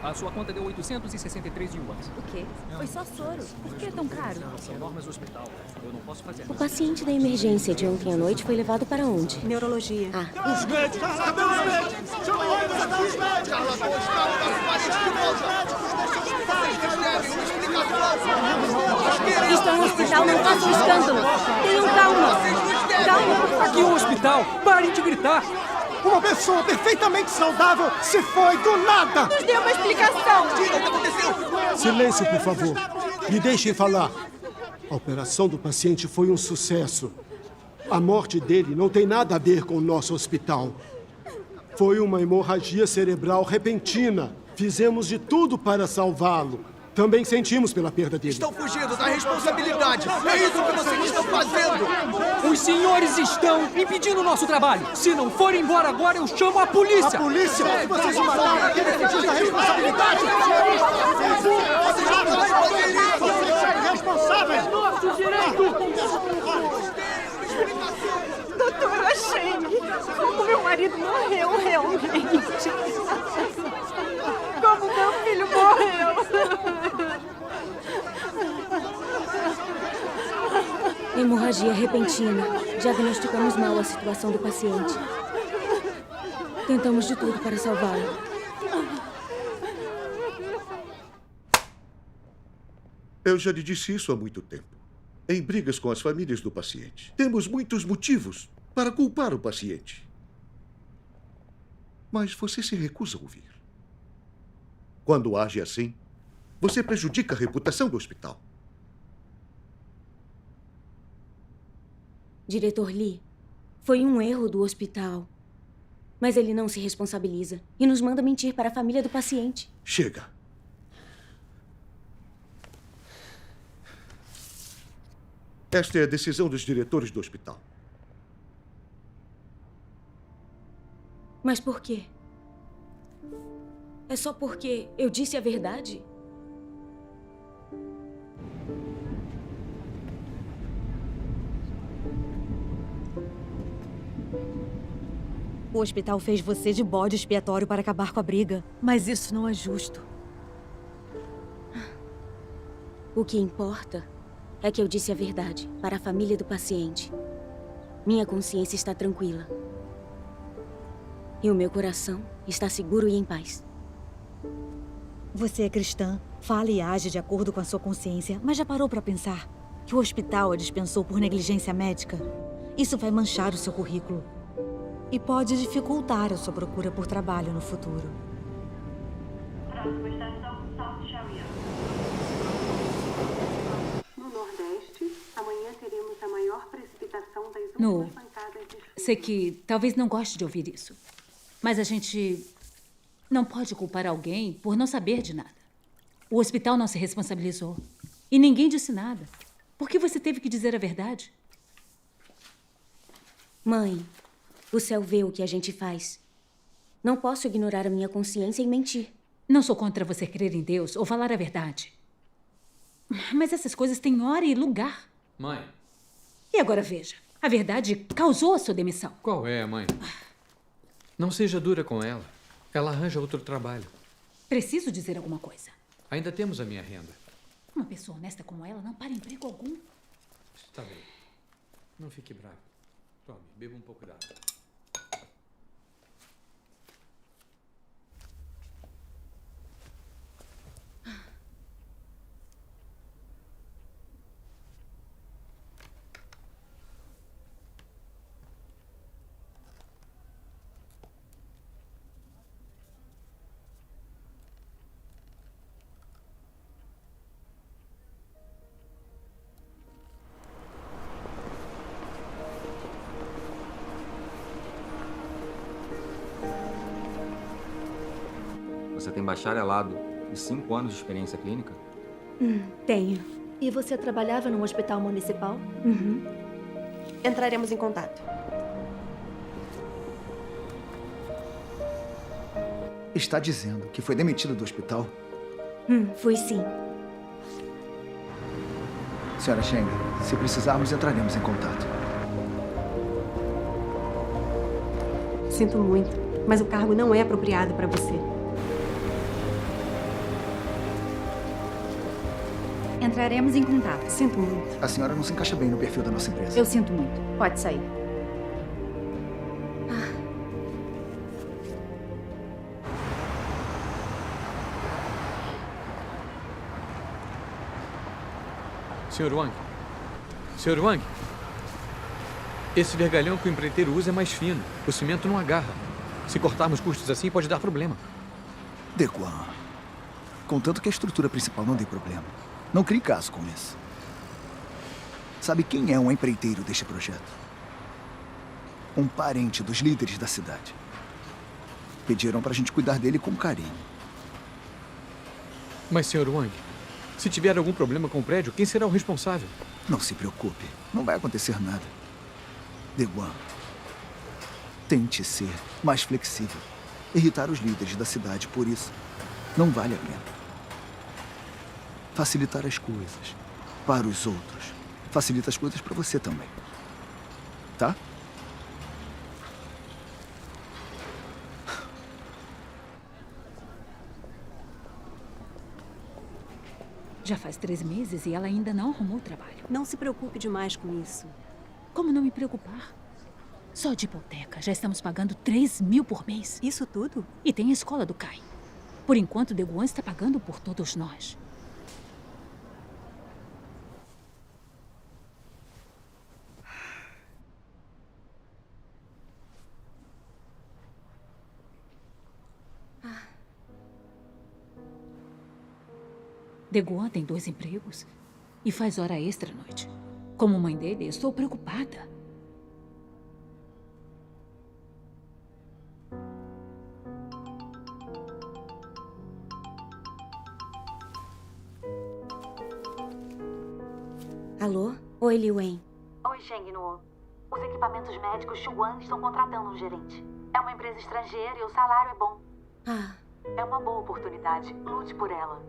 A sua conta deu 863 yuans. O quê? Foi só soro. Por que é tão caro? São normas do hospital. Eu não posso fazer O nada. paciente da emergência de ontem à noite foi levado para onde? Neurologia. Os médicos! Cadê os médicos? Chama o ônibus aqui, os médicos! Estão no hospital, não façam escândalo. Tenham calma. Calma, por favor. Aqui é um hospital! Parem de gritar! Uma pessoa perfeitamente saudável se foi do nada! Nos dê uma explicação. Silêncio, por favor. Me deixem falar. A operação do paciente foi um sucesso. A morte dele não tem nada a ver com o nosso hospital. Foi uma hemorragia cerebral repentina. Fizemos de tudo para salvá-lo. Também sentimos pela perda dele. Estão fugindo da responsabilidade. É isso que vocês estão fazendo. Os senhores estão impedindo o nosso trabalho. Se não forem embora agora, eu chamo a polícia! A polícia? Vocês mataram aquele que fugiu da responsabilidade? Vocês são irresponsáveis! Nosso direito! Doutora Shane, como meu marido morreu realmente. Como meu filho morreu. Hemorragia repentina. Diagnosticamos mal a situação do paciente. Tentamos de tudo para salvá-lo. Eu já lhe disse isso há muito tempo. Em brigas com as famílias do paciente. Temos muitos motivos para culpar o paciente. Mas você se recusa a ouvir. Quando age assim, você prejudica a reputação do hospital. Diretor Lee, foi um erro do hospital. Mas ele não se responsabiliza e nos manda mentir para a família do paciente. Chega. Esta é a decisão dos diretores do hospital. Mas por quê? É só porque eu disse a verdade? O hospital fez você de bode expiatório para acabar com a briga. Mas isso não é justo. O que importa é que eu disse a verdade para a família do paciente. Minha consciência está tranquila. E o meu coração está seguro e em paz. Você é cristã, fala e age de acordo com a sua consciência, mas já parou para pensar que o hospital a dispensou por negligência médica? Isso vai manchar o seu currículo e pode dificultar a sua procura por trabalho no futuro. Próxima estação, South Sharia. No Nordeste, amanhã teremos a maior precipitação das últimas pancadas de... Sei que talvez não goste de ouvir isso, mas a gente não pode culpar alguém por não saber de nada. O hospital não se responsabilizou e ninguém disse nada. Por que você teve que dizer a verdade? Mãe, o céu vê o que a gente faz. Não posso ignorar a minha consciência e mentir. Não sou contra você crer em Deus ou falar a verdade. Mas essas coisas têm hora e lugar. Mãe. E agora veja, a verdade causou a sua demissão. Qual é, mãe? Não seja dura com ela. Ela arranja outro trabalho. Preciso dizer alguma coisa. Ainda temos a minha renda. Uma pessoa honesta como ela não para emprego algum. Está bem. Não fique bravo. Tome, beba um pouco d'água. Você tem bacharelado e 5 anos de experiência clínica? Tenho. E você trabalhava num hospital municipal? Uhum. Entraremos em contato. Está dizendo que foi demitido do hospital? Fui sim. Senhora Cheng, se precisarmos, entraremos em contato. Sinto muito, mas o cargo não é apropriado para você. Entraremos em contato. Sinto muito. A senhora não se encaixa bem no perfil da nossa empresa. Eu sinto muito. Pode sair. Sr. Wang. Sr. Wang. Esse vergalhão que o empreiteiro usa é mais fino. O cimento não agarra. Se cortarmos custos assim, pode dar problema. Deguan. Contanto que a estrutura principal não dê problema. Não crie caso com isso. Sabe quem é um empreiteiro deste projeto? Um parente dos líderes da cidade. Pediram pra gente cuidar dele com carinho. Mas, Sr. Wang, se tiver algum problema com o prédio, quem será o responsável? Não se preocupe. Não vai acontecer nada. Deguan, tente ser mais flexível. Irritar os líderes da cidade por isso não vale a pena. Facilitar as coisas para os outros facilita as coisas para você também. Tá? Já faz 3 meses e ela ainda não arrumou trabalho. Não se preocupe demais com isso. Como não me preocupar? Só de hipoteca já estamos pagando 3.000 por mês. Isso tudo? E tem a escola do Kai. Por enquanto, Deguan está pagando por todos nós. Deguan tem 2 empregos e faz hora extra à noite. Como mãe dele, estou preocupada. Alô? Oi, Li Wen. Oi, Sheng Nuo. Os equipamentos médicos Xuan estão contratando um gerente. É uma empresa estrangeira e o salário é bom. Ah. É uma boa oportunidade. Lute por ela.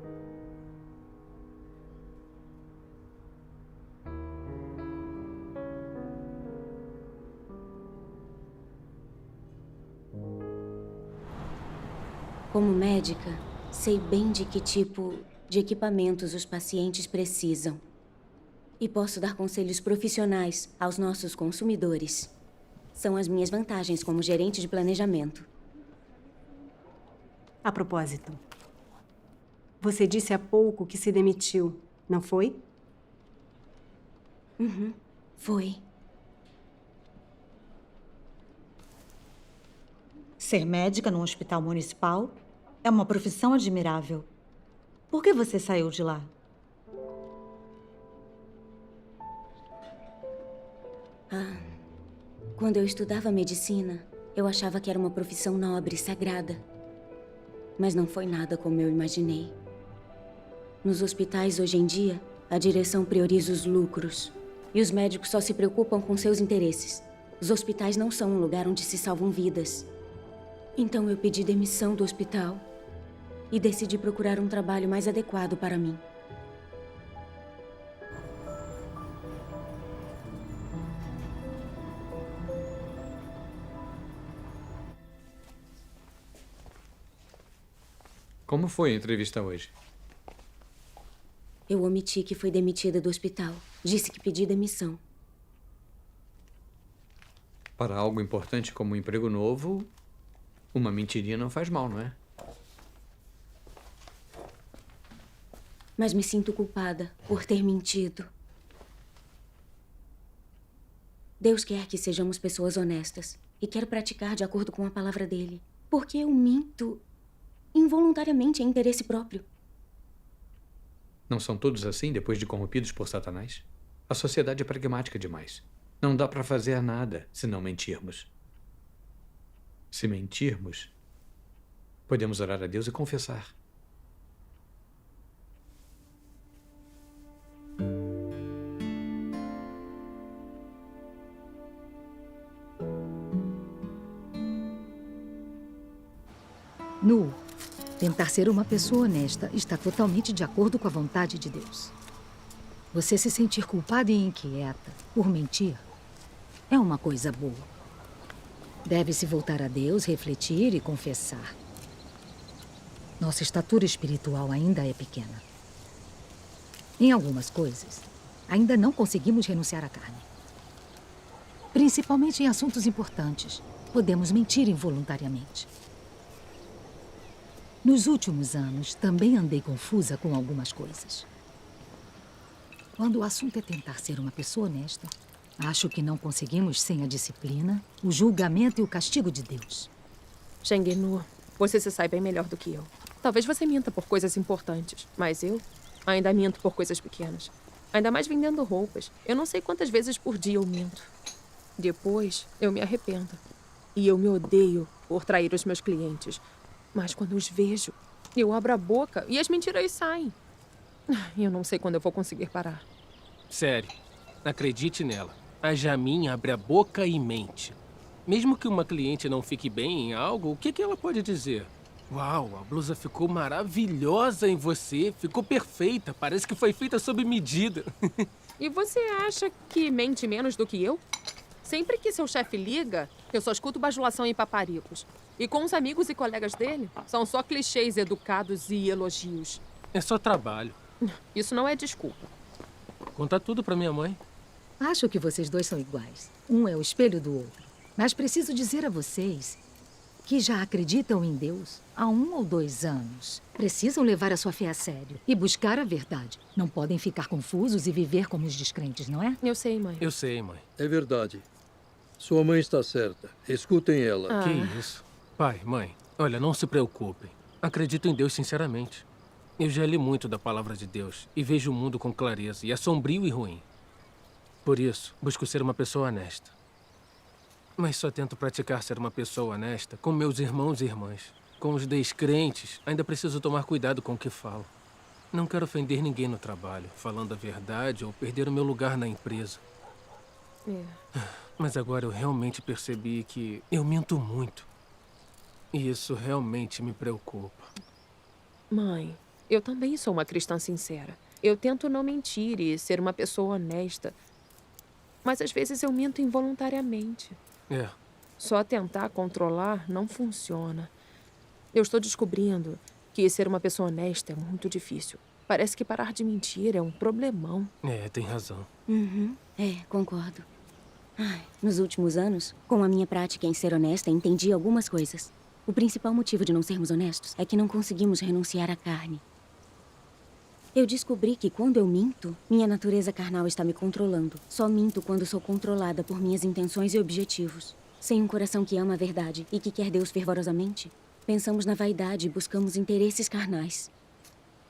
Como médica, sei bem de que tipo de equipamentos os pacientes precisam. E posso dar conselhos profissionais aos nossos consumidores. São as minhas vantagens como gerente de planejamento. A propósito, você disse há pouco que se demitiu, não foi? Uhum, foi. Ser médica num hospital municipal é uma profissão admirável. Por que você saiu de lá? Quando eu estudava medicina, eu achava que era uma profissão nobre, sagrada. Mas não foi nada como eu imaginei. Nos hospitais, hoje em dia, a direção prioriza os lucros. E os médicos só se preocupam com seus interesses. Os hospitais não são um lugar onde se salvam vidas. Então eu pedi demissão do hospital e decidi procurar um trabalho mais adequado para mim. Como foi a entrevista hoje? Eu omiti que fui demitida do hospital. Disse que pedi demissão. Para algo importante como um emprego novo, uma mentirinha não faz mal, não é? Mas me sinto culpada por ter mentido. Deus quer que sejamos pessoas honestas e quero praticar de acordo com a palavra dele. Porque eu minto involuntariamente em interesse próprio. Não são todos assim depois de corrompidos por Satanás? A sociedade é pragmática demais. Não dá para fazer nada se não mentirmos. Se mentirmos, podemos orar a Deus e confessar. Nu, tentar ser uma pessoa honesta está totalmente de acordo com a vontade de Deus. Você se sentir culpada e inquieta por mentir é uma coisa boa. Deve-se voltar a Deus, refletir e confessar. Nossa estatura espiritual ainda é pequena. Em algumas coisas, ainda não conseguimos renunciar à carne. Principalmente em assuntos importantes. Podemos mentir involuntariamente. Nos últimos anos, também andei confusa com algumas coisas. Quando o assunto é tentar ser uma pessoa honesta, acho que não conseguimos sem a disciplina, o julgamento e o castigo de Deus. Shengenu, você se sai bem melhor do que eu. Talvez você minta por coisas importantes, mas eu ainda minto por coisas pequenas. Ainda mais vendendo roupas. Eu não sei quantas vezes por dia eu minto. Depois, eu me arrependo. E eu me odeio por trair os meus clientes. Mas quando os vejo, eu abro a boca e as mentiras saem. Eu não sei quando eu vou conseguir parar. Sério, acredite nela. A Jamin abre a boca e mente. Mesmo que uma cliente não fique bem em algo, o que ela pode dizer? Uau, a blusa ficou maravilhosa em você. Ficou perfeita. Parece que foi feita sob medida. E você acha que mente menos do que eu? Sempre que seu chefe liga, eu só escuto bajulação e paparicos. E com os amigos e colegas dele, são só clichês educados e elogios. É só trabalho. Isso não é desculpa. Conta tudo pra minha mãe. Acho que vocês dois são iguais. Um é o espelho do outro. Mas preciso dizer a vocês que já acreditam em Deus há 1 ou 2 anos. Precisam levar a sua fé a sério e buscar a verdade. Não podem ficar confusos e viver como os descrentes, não é? Eu sei, mãe. Eu sei, mãe. É verdade. Sua mãe está certa. Escutem ela. Que isso? Pai, mãe, olha, não se preocupem. Acredito em Deus sinceramente. Eu já li muito da palavra de Deus e vejo o mundo com clareza, e é sombrio e ruim. Por isso, busco ser uma pessoa honesta. Mas só tento praticar ser uma pessoa honesta com meus irmãos e irmãs. Com os descrentes, ainda preciso tomar cuidado com o que falo. Não quero ofender ninguém no trabalho, falando a verdade ou perder o meu lugar na empresa. Mas agora eu realmente percebi que eu minto muito. E isso realmente me preocupa. Mãe, eu também sou uma cristã sincera. Eu tento não mentir e ser uma pessoa honesta. Mas às vezes eu minto involuntariamente. Só tentar controlar não funciona. Eu estou descobrindo que ser uma pessoa honesta é muito difícil. Parece que parar de mentir é um problemão. Tem razão. Concordo. Nos últimos anos, com a minha prática em ser honesta, entendi algumas coisas. O principal motivo de não sermos honestos é que não conseguimos renunciar à carne. Eu descobri que quando eu minto, minha natureza carnal está me controlando. Só minto quando sou controlada por minhas intenções e objetivos. Sem um coração que ama a verdade e que quer Deus fervorosamente, pensamos na vaidade e buscamos interesses carnais.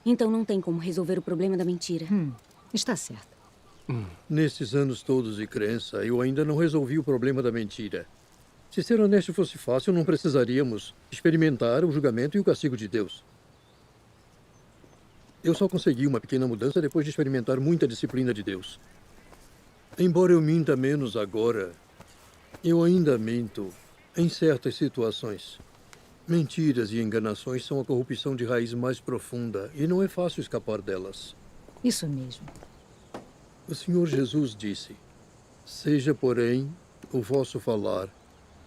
Então não tem como resolver o problema da mentira. Está certo. Nesses anos todos de crença, eu ainda não resolvi o problema da mentira. Se ser honesto fosse fácil, não precisaríamos experimentar o julgamento e o castigo de Deus. Eu só consegui uma pequena mudança depois de experimentar muita disciplina de Deus. Embora eu minta menos agora, eu ainda minto em certas situações. Mentiras e enganações são a corrupção de raiz mais profunda e não é fácil escapar delas. Isso mesmo. O Senhor Jesus disse: seja, porém, o vosso falar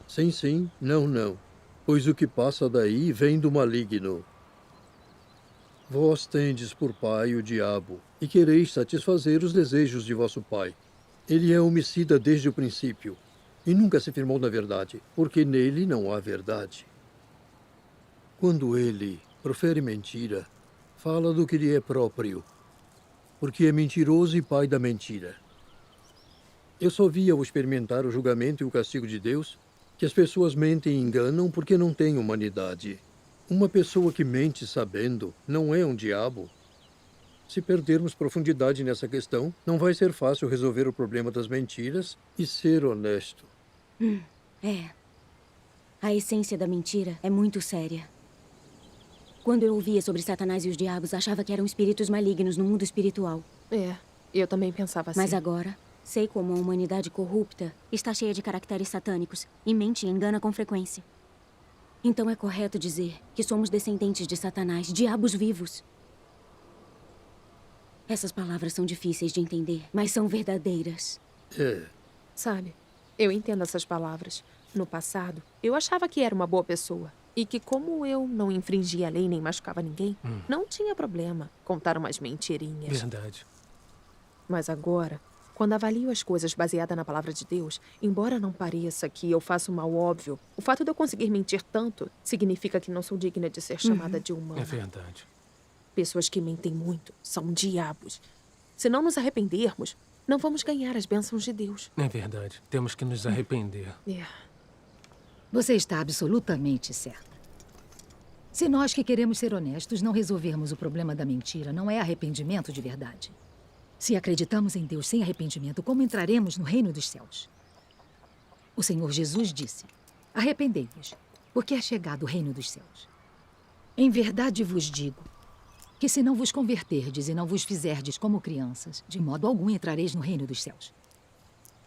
sim, sim, não, não, pois o que passa daí vem do maligno. Vós tendes por pai o diabo, e quereis satisfazer os desejos de vosso pai. Ele é homicida desde o princípio, e nunca se firmou na verdade, porque nele não há verdade. Quando ele profere mentira, fala do que lhe é próprio, porque é mentiroso e pai da mentira. Eu só vi ao experimentar o julgamento e o castigo de Deus que as pessoas mentem e enganam porque não têm humanidade. Uma pessoa que mente sabendo não é um diabo. Se perdermos profundidade nessa questão, não vai ser fácil resolver o problema das mentiras e ser honesto. A essência da mentira é muito séria. Quando eu ouvia sobre Satanás e os diabos, achava que eram espíritos malignos no mundo espiritual. Eu também pensava assim. Mas agora, sei como a humanidade corrupta está cheia de caracteres satânicos e mente e engana com frequência. Então é correto dizer que somos descendentes de Satanás, diabos vivos. Essas palavras são difíceis de entender, mas são verdadeiras. Sabe, eu entendo essas palavras. No passado, eu achava que era uma boa pessoa. E que como eu não infringia a lei nem machucava ninguém, não tinha problema contar umas mentirinhas. Verdade. Mas agora, quando avalio as coisas baseada na palavra de Deus, embora não pareça que eu faço mal óbvio, o fato de eu conseguir mentir tanto significa que não sou digna de ser chamada de humana. É verdade. Pessoas que mentem muito são diabos. Se não nos arrependermos, não vamos ganhar as bênçãos de Deus. É verdade. Temos que nos arrepender. Você está absolutamente certa. Se nós que queremos ser honestos não resolvermos o problema da mentira, não é arrependimento de verdade. Se acreditamos em Deus sem arrependimento, como entraremos no reino dos céus? O Senhor Jesus disse: arrependei-vos, porque é chegado o reino dos céus. Em verdade vos digo que se não vos converterdes e não vos fizerdes como crianças, de modo algum entrareis no reino dos céus.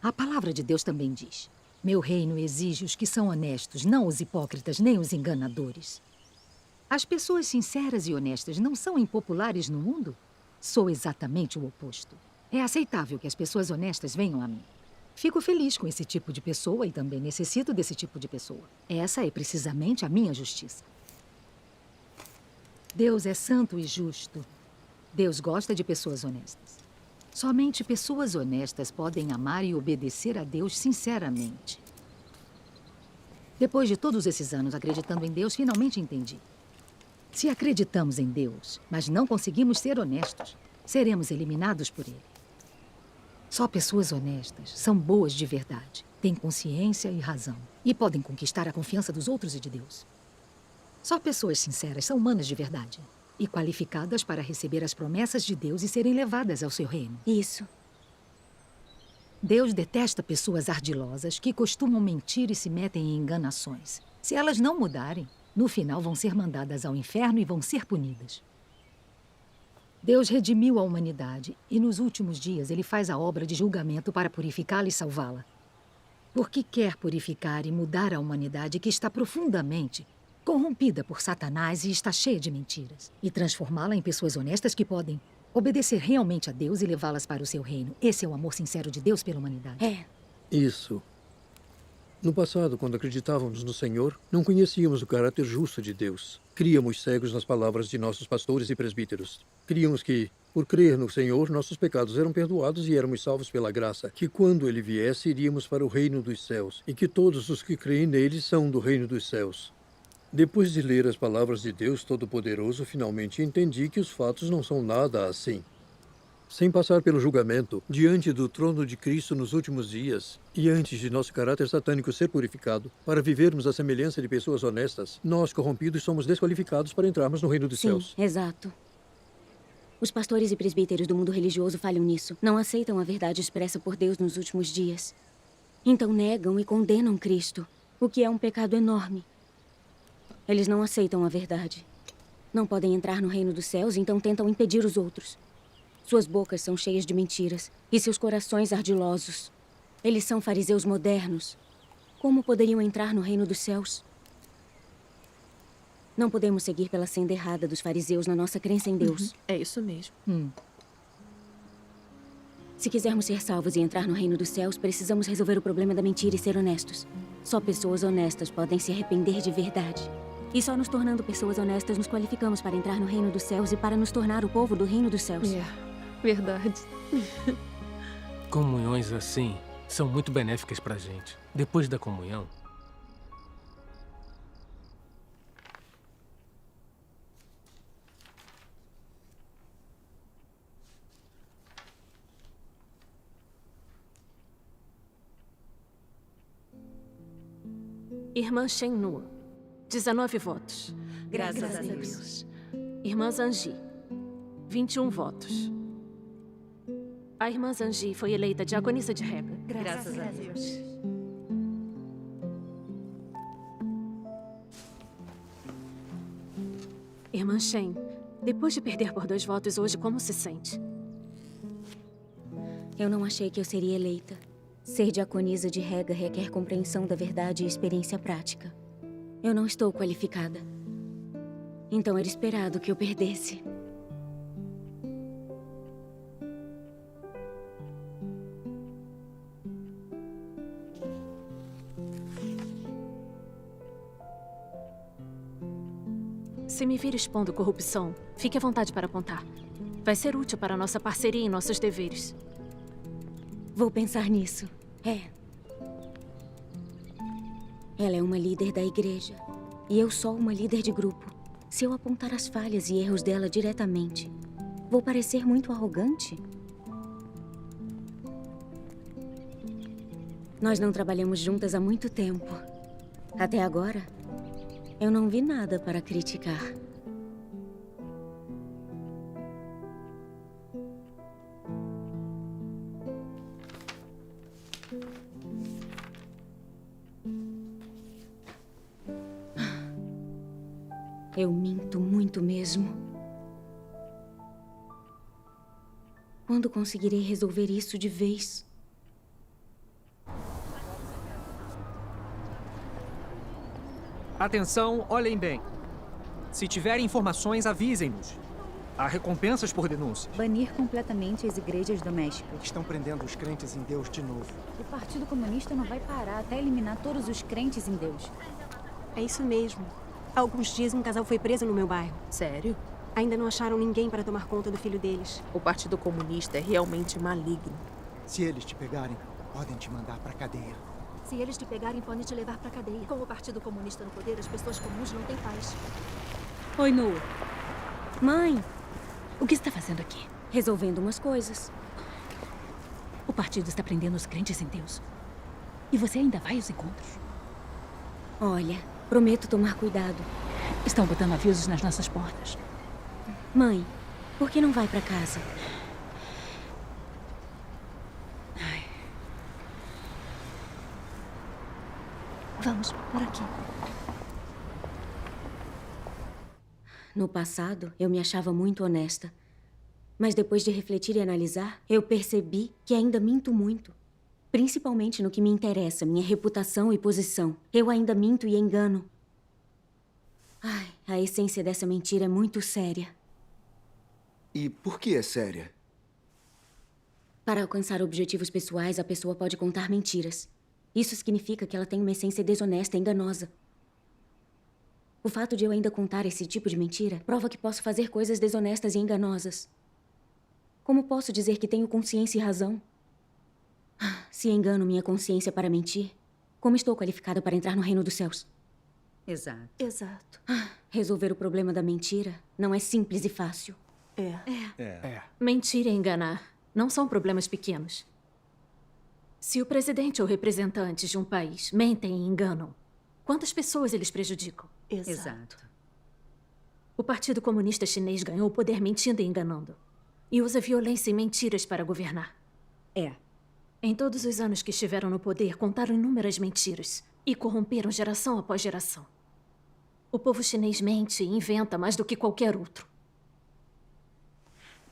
A palavra de Deus também diz: meu reino exige os que são honestos, não os hipócritas nem os enganadores. As pessoas sinceras e honestas não são impopulares no mundo? Sou exatamente o oposto. É aceitável que as pessoas honestas venham a mim. Fico feliz com esse tipo de pessoa e também necessito desse tipo de pessoa. Essa é precisamente a minha justiça. Deus é santo e justo. Deus gosta de pessoas honestas. Somente pessoas honestas podem amar e obedecer a Deus sinceramente. Depois de todos esses anos acreditando em Deus, finalmente entendi. Se acreditamos em Deus, mas não conseguimos ser honestos, seremos eliminados por Ele. Só pessoas honestas são boas de verdade, têm consciência e razão, e podem conquistar a confiança dos outros e de Deus. Só pessoas sinceras são humanas de verdade e qualificadas para receber as promessas de Deus e serem levadas ao seu reino. Isso. Deus detesta pessoas ardilosas que costumam mentir e se metem em enganações. Se elas não mudarem, no final vão ser mandadas ao inferno e vão ser punidas. Deus redimiu a humanidade e nos últimos dias Ele faz a obra de julgamento para purificá-la e salvá-la. Porque quer purificar e mudar a humanidade que está profundamente corrompida por Satanás e está cheia de mentiras, e transformá-la em pessoas honestas que podem obedecer realmente a Deus e levá-las para o seu reino. Esse é o amor sincero de Deus pela humanidade. É. Isso. No passado, quando acreditávamos no Senhor, não conhecíamos o caráter justo de Deus. Críamos cegos nas palavras de nossos pastores e presbíteros. Críamos que, por crer no Senhor, nossos pecados eram perdoados e éramos salvos pela graça, que quando Ele viesse, iríamos para o reino dos céus, e que todos os que creem nele são do reino dos céus. Depois de ler as palavras de Deus Todo-Poderoso, finalmente entendi que os fatos não são nada assim. Sem passar pelo julgamento, diante do trono de Cristo nos últimos dias, e antes de nosso caráter satânico ser purificado, para vivermos a semelhança de pessoas honestas, nós, corrompidos, somos desqualificados para entrarmos no reino dos céus. Sim, exato. Os pastores e presbíteros do mundo religioso falham nisso. Não aceitam a verdade expressa por Deus nos últimos dias. Então negam e condenam Cristo, o que é um pecado enorme. Eles não aceitam a verdade. Não podem entrar no reino dos céus, então tentam impedir os outros. Suas bocas são cheias de mentiras e seus corações ardilosos. Eles são fariseus modernos. Como poderiam entrar no reino dos céus? Não podemos seguir pela senda errada dos fariseus na nossa crença em Deus. É isso mesmo. Se quisermos ser salvos e entrar no reino dos céus, precisamos resolver o problema da mentira e ser honestos. Só pessoas honestas podem se arrepender de verdade. E só nos tornando pessoas honestas nos qualificamos para entrar no reino dos céus e para nos tornar o povo do reino dos céus. Verdade. Comunhões assim são muito benéficas pra gente. Depois da comunhão, Irmã Shen-Nu, 19 votos. Graças a Deus. Irmã Zanji, 21 votos. A irmã Zanji foi eleita diaconisa de Rega. Graças a Deus. Irmã Shen, depois de perder por 2 votos hoje, como se sente? Eu não achei que eu seria eleita. Ser diaconisa de Rega requer compreensão da verdade e experiência prática. Eu não estou qualificada. Então era esperado que eu perdesse. Se me vir expondo corrupção, fique à vontade para apontar. Vai ser útil para nossa parceria e nossos deveres. Vou pensar nisso. Ela é uma líder da igreja. E eu sou uma líder de grupo. Se eu apontar as falhas e erros dela diretamente, vou parecer muito arrogante? Nós não trabalhamos juntas há muito tempo. Até agora, eu não vi nada para criticar. Eu minto muito mesmo. Quando conseguirei resolver isso de vez? Atenção, olhem bem. Se tiverem informações, avisem-nos. Há recompensas por denúncias. Banir completamente as igrejas domésticas. Estão prendendo os crentes em Deus de novo. O Partido Comunista não vai parar até eliminar todos os crentes em Deus. É isso mesmo. Há alguns dias um casal foi preso no meu bairro. Sério? Ainda não acharam ninguém para tomar conta do filho deles. O Partido Comunista é realmente maligno. Se eles te pegarem, podem te mandar pra cadeia. Se eles te pegarem, podem te levar pra cadeia. Com o Partido Comunista no poder, as pessoas comuns não têm paz. Oi, Nu. Mãe! O que você está fazendo aqui? Resolvendo umas coisas. O partido está prendendo os crentes em Deus. E você ainda vai aos encontros? Olha, prometo tomar cuidado. Estão botando avisos nas nossas portas. Mãe, por que não vai pra casa? Vamos, por aqui. No passado, eu me achava muito honesta. Mas depois de refletir e analisar, eu percebi que ainda minto muito. Principalmente no que me interessa, minha reputação e posição. Eu ainda minto e engano. Ai, a essência dessa mentira é muito séria. E por que é séria? Para alcançar objetivos pessoais, a pessoa pode contar mentiras. Isso significa que ela tem uma essência desonesta e enganosa. O fato de eu ainda contar esse tipo de mentira prova que posso fazer coisas desonestas e enganosas. Como posso dizer que tenho consciência e razão? Se engano minha consciência para mentir, como estou qualificada para entrar no reino dos céus? Exato. Exato. Resolver o problema da mentira não é simples e fácil. Mentir e enganar não são problemas pequenos. Se o presidente ou representantes de um país mentem e enganam, quantas pessoas eles prejudicam? Exato. O Partido Comunista Chinês ganhou o poder mentindo e enganando. E usa violência e mentiras para governar. Em todos os anos que estiveram no poder, contaram inúmeras mentiras e corromperam geração após geração. O povo chinês mente e inventa mais do que qualquer outro.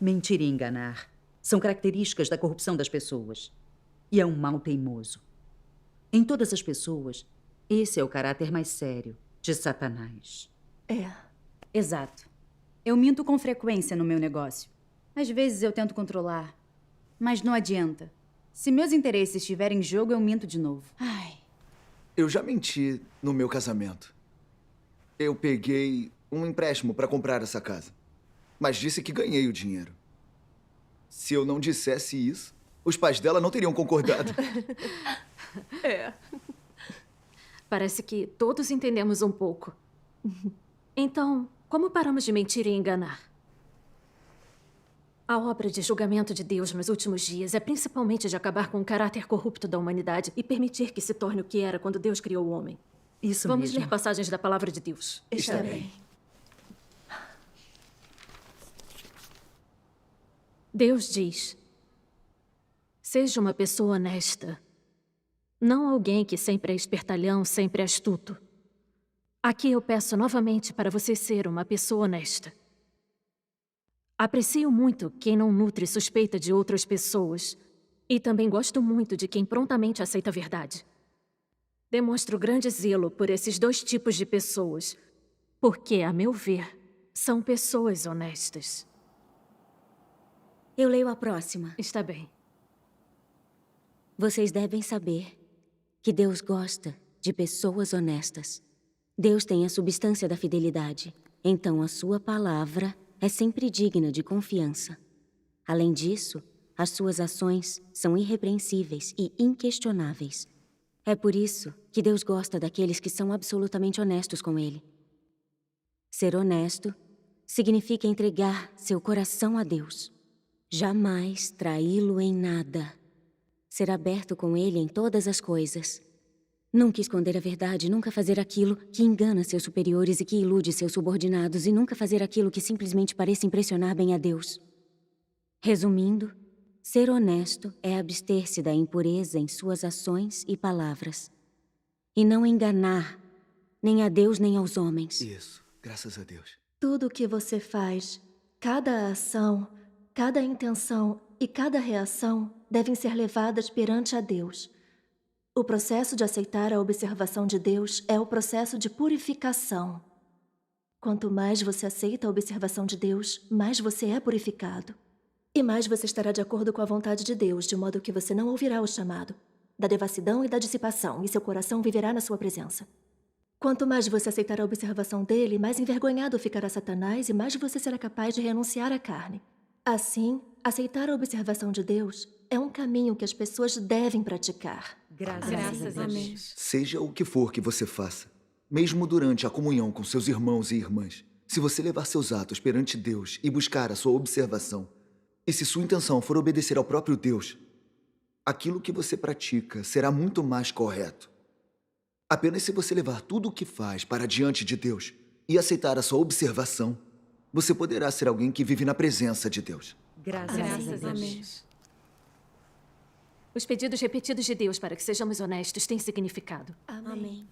Mentir e enganar são características da corrupção das pessoas. E é um mal teimoso. Em todas as pessoas, esse é o caráter mais sério de Satanás. Exato. Eu minto com frequência no meu negócio. Às vezes eu tento controlar, mas não adianta. Se meus interesses estiverem em jogo, eu minto de novo. Eu já menti no meu casamento. Eu peguei um empréstimo para comprar essa casa, mas disse que ganhei o dinheiro. Se eu não dissesse isso, os pais dela não teriam concordado. Parece que todos entendemos um pouco. Então, como paramos de mentir e enganar? A obra de julgamento de Deus nos últimos dias é principalmente de acabar com o caráter corrupto da humanidade e permitir que se torne o que era quando Deus criou o homem. Isso Vamos mesmo. ler passagens da palavra de Deus. Está bem. Deus diz: seja uma pessoa honesta. Não alguém que sempre é espertalhão, sempre é astuto. Aqui eu peço novamente para você ser uma pessoa honesta. Aprecio muito quem não nutre suspeita de outras pessoas. E também gosto muito de quem prontamente aceita a verdade. Demonstro grande zelo por esses dois tipos de pessoas, porque, a meu ver, são pessoas honestas. Eu leio a próxima. Está bem. Vocês devem saber que Deus gosta de pessoas honestas. Deus tem a substância da fidelidade. então a sua palavra é sempre digna de confiança. Além disso, as suas ações são irrepreensíveis e inquestionáveis. É por isso que Deus gosta daqueles que são absolutamente honestos com Ele. Ser honesto significa entregar seu coração a Deus. Jamais traí-lo em nada. Ser aberto com Ele em todas as coisas. Nunca esconder a verdade, nunca fazer aquilo que engana seus superiores e que ilude seus subordinados, e nunca fazer aquilo que simplesmente pareça impressionar bem a Deus. Resumindo, ser honesto é abster-se da impureza em suas ações e palavras. E não enganar nem a Deus nem aos homens. Isso, graças a Deus. Tudo o que você faz, cada ação, cada intenção e cada reação devem ser levadas perante a Deus. O processo de aceitar a observação de Deus é o processo de purificação. Quanto mais você aceita a observação de Deus, mais você é purificado. E mais você estará de acordo com a vontade de Deus, de modo que você não ouvirá o chamado da devassidão e da dissipação, e seu coração viverá na sua presença. Quanto mais você aceitar a observação dele, mais envergonhado ficará Satanás e mais você será capaz de renunciar à carne. Assim, aceitar a observação de Deus é um caminho que as pessoas devem praticar. Graças a Deus. Seja o que for que você faça, mesmo durante a comunhão com seus irmãos e irmãs, se você levar seus atos perante Deus e buscar a sua observação, e se sua intenção for obedecer ao próprio Deus, aquilo que você pratica será muito mais correto. Apenas se você levar tudo o que faz para diante de Deus e aceitar a sua observação, você poderá ser alguém que vive na presença de Deus. Graças a Deus. Os pedidos repetidos de Deus para que sejamos honestos têm significado. Amém.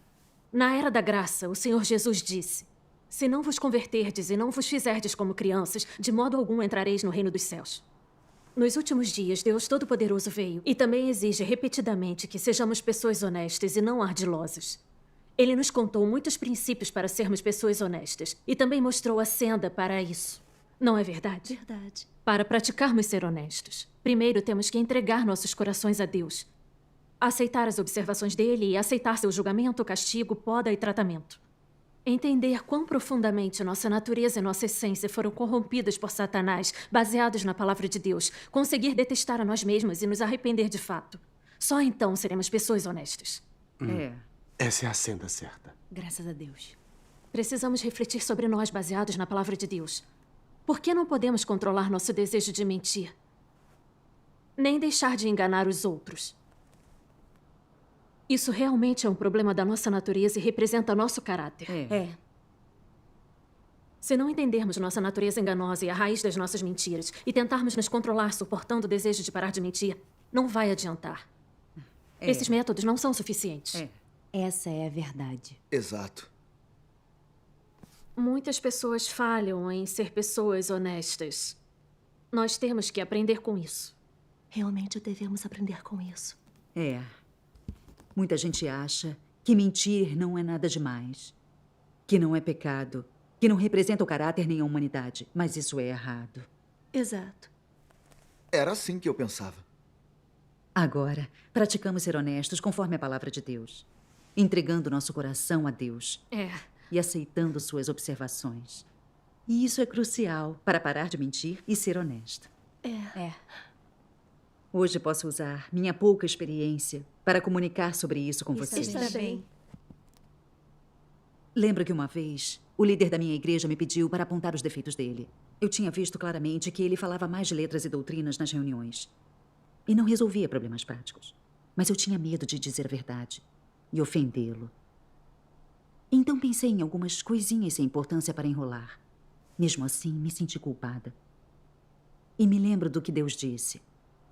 Na era da graça, o Senhor Jesus disse: se não vos converterdes e não vos fizerdes como crianças, de modo algum entrareis no reino dos céus. Nos últimos dias, Deus Todo-Poderoso veio e também exige repetidamente que sejamos pessoas honestas e não ardilosas. Ele nos contou muitos princípios para sermos pessoas honestas e também mostrou a senda para isso. Não é verdade? Verdade. Para praticarmos ser honestos, primeiro temos que entregar nossos corações a Deus, aceitar as observações dele e aceitar seu julgamento, castigo, poda e tratamento. Entender quão profundamente nossa natureza e nossa essência foram corrompidas por Satanás, baseados na palavra de Deus, conseguir detestar a nós mesmos e nos arrepender de fato. Só então seremos pessoas honestas. Essa é a senda certa. Graças a Deus. Precisamos refletir sobre nós baseados na palavra de Deus. Por que não podemos controlar nosso desejo de mentir? Nem deixar de enganar os outros. Isso realmente é um problema da nossa natureza e representa nosso caráter. Se não entendermos nossa natureza enganosa e a raiz das nossas mentiras e tentarmos nos controlar suportando o desejo de parar de mentir, não vai adiantar. Esses métodos não são suficientes. Essa é a verdade. Exato. Muitas pessoas falham em ser pessoas honestas. Nós temos que aprender com isso. Realmente devemos aprender com isso. Muita gente acha que mentir não é nada demais, que não é pecado, que não representa o caráter nem a humanidade. Mas isso é errado. Exato. Era assim que eu pensava. Agora, praticamos ser honestos conforme a palavra de Deus, entregando nosso coração a Deus e aceitando suas observações. E isso é crucial para parar de mentir e ser honesto. Hoje posso usar minha pouca experiência para comunicar sobre isso com vocês. Está bem. Lembro que uma vez, o líder da minha igreja me pediu para apontar os defeitos dele. Eu tinha visto claramente que ele falava mais de letras e doutrinas nas reuniões e não resolvia problemas práticos. Mas eu tinha medo de dizer a verdade e ofendê-lo. Então pensei em algumas coisinhas sem importância para enrolar. Mesmo assim, me senti culpada. E me lembro do que Deus disse.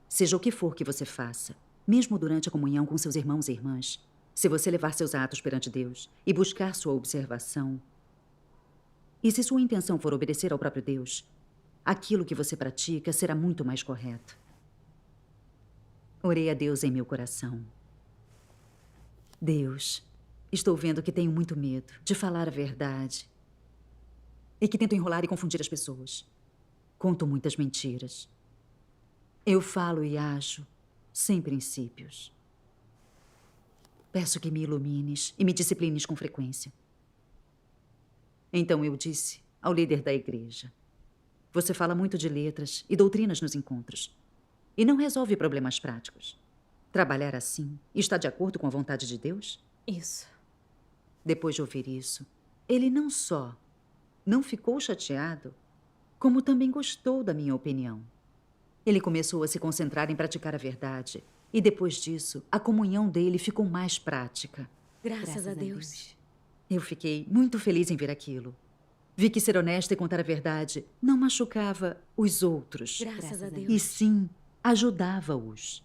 Seja o que for que você faça, mesmo durante a comunhão com seus irmãos e irmãs, se você levar seus atos perante Deus e buscar sua observação, e se sua intenção for obedecer ao próprio Deus, aquilo que você pratica será muito mais correto. Orei a Deus em meu coração. Deus, estou vendo que tenho muito medo de falar a verdade e que tento enrolar e confundir as pessoas. Conto muitas mentiras. Eu falo e ajo sem princípios. Peço que me ilumines e me disciplines com frequência. Então eu disse ao líder da igreja. Você fala muito de letras e doutrinas nos encontros. E não resolve problemas práticos. Trabalhar assim está de acordo com a vontade de Deus? Isso. Depois de ouvir isso, ele não só não ficou chateado, como também gostou da minha opinião. Ele começou a se concentrar em praticar a verdade. E depois disso, a comunhão dele ficou mais prática. Graças a Deus. Eu fiquei muito feliz em ver aquilo. Vi que ser honesta e contar a verdade não machucava os outros. Graças a Deus. E sim, ajudava-os.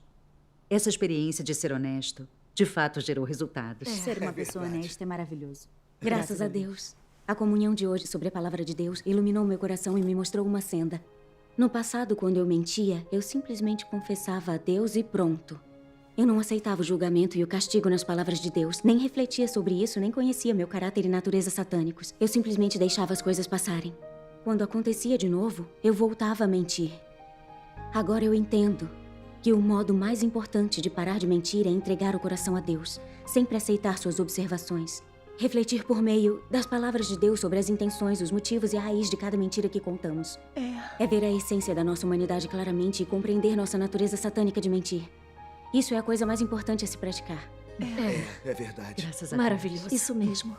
Essa experiência de ser honesto, de fato, gerou resultados. Ser uma pessoa honesta é maravilhoso. Graças a Deus. A comunhão de hoje sobre a palavra de Deus iluminou meu coração e me mostrou uma senda. No passado, quando eu mentia, eu simplesmente confessava a Deus e pronto. Eu não aceitava o julgamento e o castigo nas palavras de Deus, nem refletia sobre isso, nem conhecia meu caráter e natureza satânicos. Eu simplesmente deixava as coisas passarem. Quando acontecia de novo, eu voltava a mentir. Agora eu entendo que o modo mais importante de parar de mentir é entregar o coração a Deus, sempre aceitar suas observações. Refletir por meio das palavras de Deus sobre as intenções, os motivos e a raiz de cada mentira que contamos. É ver a essência da nossa humanidade claramente e compreender nossa natureza satânica de mentir. Isso é a coisa mais importante a se praticar. É verdade. Graças a Maravilhoso. Isso mesmo.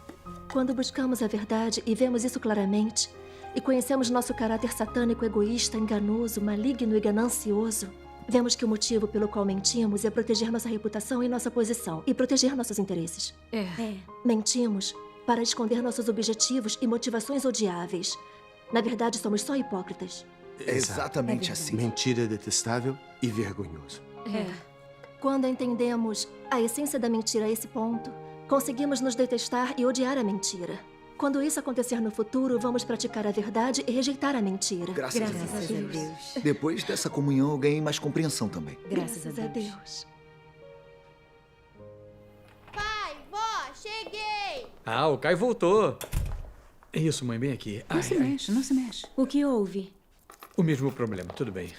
Quando buscamos a verdade e vemos isso claramente, e conhecemos nosso caráter satânico, egoísta, enganoso, maligno e ganancioso, vemos que o motivo pelo qual mentimos é proteger nossa reputação e nossa posição, e proteger nossos interesses. Mentimos para esconder nossos objetivos e motivações odiáveis. Na verdade, somos só hipócritas. É exatamente assim. Mentira detestável e vergonhoso. Quando entendemos a essência da mentira a esse ponto, conseguimos nos detestar e odiar a mentira. Quando isso acontecer no futuro, vamos praticar a verdade e rejeitar a mentira. Graças a Deus. Depois dessa comunhão, eu ganhei mais compreensão também. Graças a Deus. Pai, vó, cheguei! Ah, o Caio voltou. Isso, mãe, bem aqui. Não se mexe, não se mexe. O que houve? O mesmo problema, tudo bem.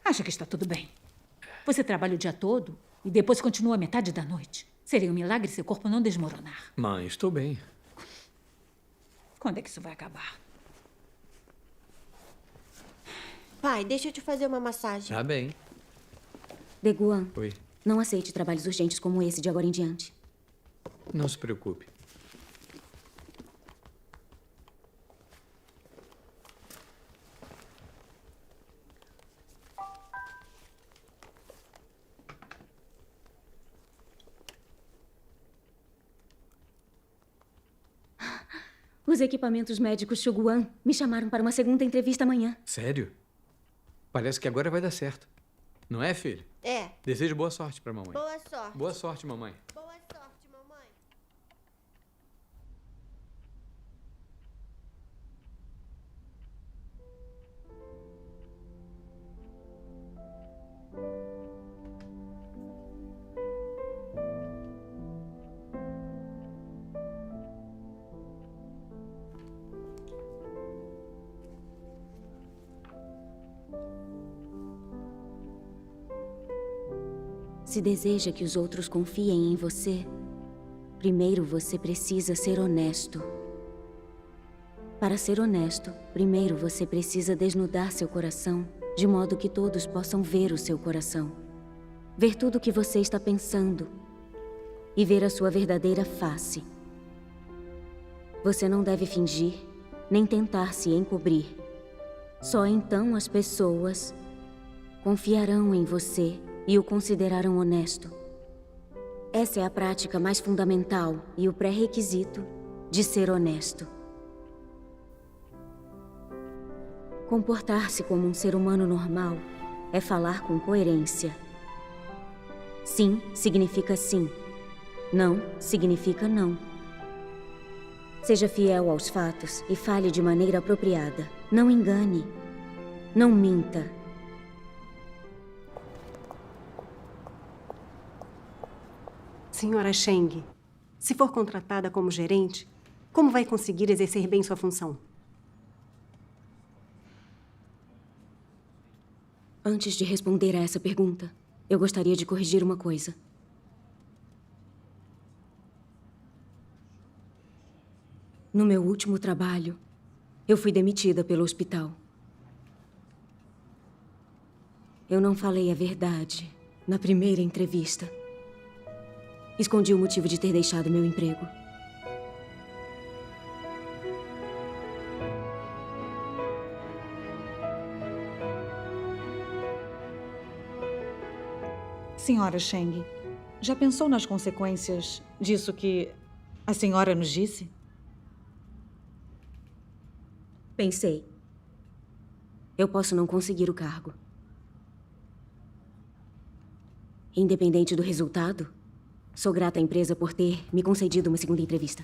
Acha que está tudo bem. Você trabalha o dia todo e depois continua a metade da noite. Seria um milagre seu corpo não desmoronar. Mãe, estou bem. Quando é que isso vai acabar? Pai, deixa eu te fazer uma massagem. Tá bem. Deguan, Oi. não aceite trabalhos urgentes como esse de agora em diante. Não se preocupe. Os equipamentos médicos Shuguan me chamaram para uma segunda entrevista amanhã. Sério? Parece que agora vai dar certo. Não é, filho? É. Desejo boa sorte pra mamãe. Boa sorte. Boa sorte, mamãe. Boa sorte, mamãe. Se deseja que os outros confiem em você, primeiro você precisa ser honesto. Para ser honesto, primeiro você precisa desnudar seu coração, de modo que todos possam ver o seu coração. Ver tudo o que você está pensando e ver a sua verdadeira face. Você não deve fingir, nem tentar se encobrir. Só então as pessoas confiarão em você e o considerarão honesto. Essa é a prática mais fundamental e o pré-requisito de ser honesto. Comportar-se como um ser humano normal é falar com coerência. Sim significa sim. Não significa não. Seja fiel aos fatos e fale de maneira apropriada. Não engane. Não minta. Senhora Sheng, se for contratada como gerente, como vai conseguir exercer bem sua função? Antes de responder a essa pergunta, eu gostaria de corrigir uma coisa. No meu último trabalho, Eu fui demitida pelo hospital. Eu não falei a verdade na primeira entrevista. Escondi o motivo de ter deixado meu emprego. Senhora Cheng, já pensou nas consequências disso que a senhora nos disse? Pensei. Eu posso não conseguir o cargo. Independente do resultado, sou grata à empresa por ter me concedido uma segunda entrevista.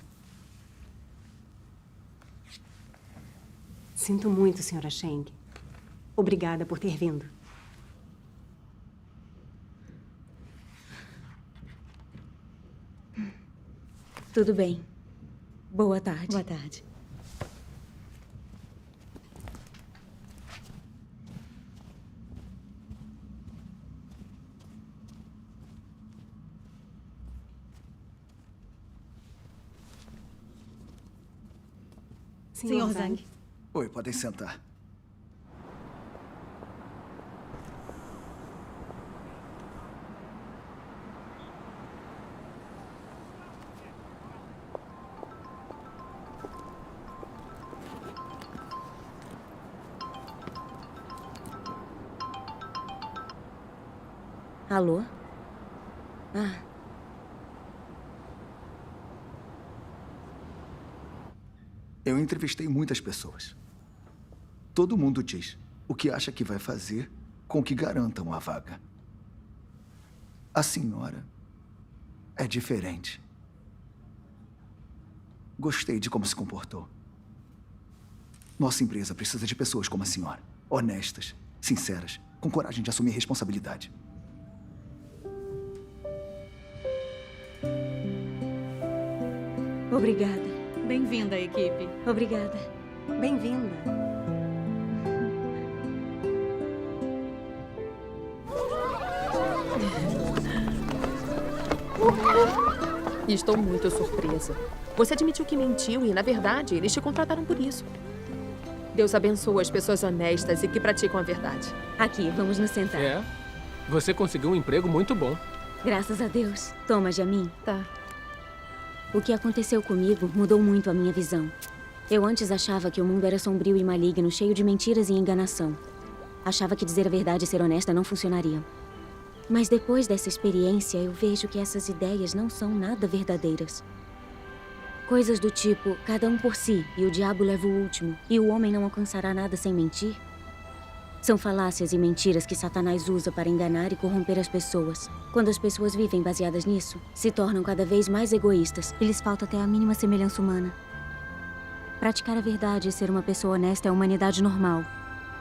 Sinto muito, senhora Cheng. Obrigada por ter vindo. Tudo bem. Boa tarde. Boa tarde. Senhor Zhang. Oi, podem sentar. Alô? Ah. Eu entrevistei muitas pessoas. Todo mundo diz o que acha que vai fazer com que garantam a vaga. A senhora é diferente. Gostei de como se comportou. Nossa empresa precisa de pessoas como a senhora. Honestas, sinceras, com coragem de assumir responsabilidade. Obrigada. Bem-vinda à equipe. Obrigada. Bem-vinda. Estou muito surpresa. Você admitiu que mentiu e, na verdade, eles te contrataram por isso. Deus abençoa as pessoas honestas e que praticam a verdade. Aqui, vamos nos sentar. É. Você conseguiu um emprego muito bom. Graças a Deus. Toma, Jamin. Tá. O que aconteceu comigo mudou muito a minha visão. Eu antes achava que o mundo era sombrio e maligno, cheio de mentiras e enganação. Achava que dizer a verdade e ser honesta não funcionaria. Mas depois dessa experiência, eu vejo que essas ideias não são nada verdadeiras. Coisas do tipo, cada um por si, e o diabo leva o último, e o homem não alcançará nada sem mentir. São falácias e mentiras que Satanás usa para enganar e corromper as pessoas. Quando as pessoas vivem baseadas nisso, se tornam cada vez mais egoístas e lhes falta até a mínima semelhança humana. Praticar a verdade e ser uma pessoa honesta é a humanidade normal.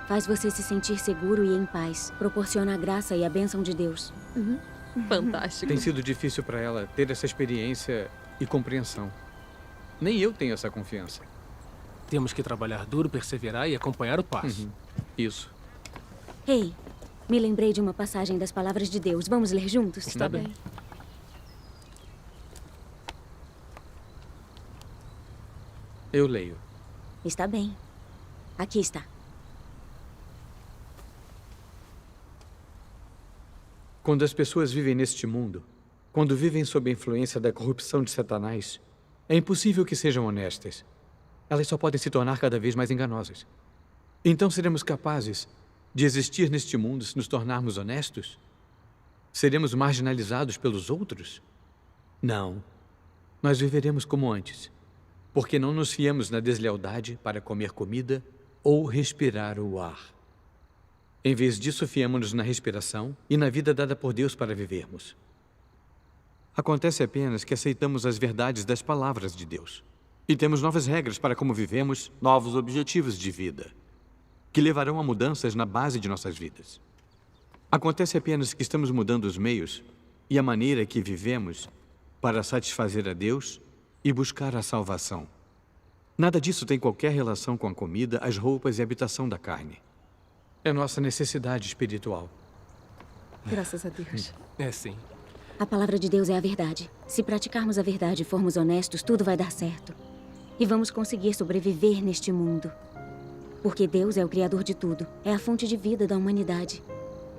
Faz você se sentir seguro e em paz. Proporciona a graça e a bênção de Deus. Fantástico. Tem sido difícil para ela ter essa experiência e compreensão. Nem eu tenho essa confiança. Temos que trabalhar duro, perseverar e acompanhar o passo. Isso. Ei, me lembrei de uma passagem das palavras de Deus. Vamos ler juntos? Está bem. Eu leio. Está bem. Aqui está. Quando as pessoas vivem neste mundo, quando vivem sob a influência da corrupção de Satanás, é impossível que sejam honestas. Elas só podem se tornar cada vez mais enganosas. Então seremos capazes de existir neste mundo se nos tornarmos honestos? Seremos marginalizados pelos outros? Não. Nós viveremos como antes, porque não nos fiamos na deslealdade para comer comida ou respirar o ar. Em vez disso, fiamos-nos na respiração e na vida dada por Deus para vivermos. Acontece apenas que aceitamos as verdades das palavras de Deus e temos novas regras para como vivemos, novos objetivos de vida, que levarão a mudanças na base de nossas vidas. Acontece apenas que estamos mudando os meios e a maneira que vivemos para satisfazer a Deus e buscar a salvação. Nada disso tem qualquer relação com a comida, as roupas e a habitação da carne. É nossa necessidade espiritual. Graças a Deus. É sim. A palavra de Deus é a verdade. Se praticarmos a verdade e formos honestos, tudo vai dar certo. E vamos conseguir sobreviver neste mundo. Porque Deus é o criador de tudo. É a fonte de vida da humanidade.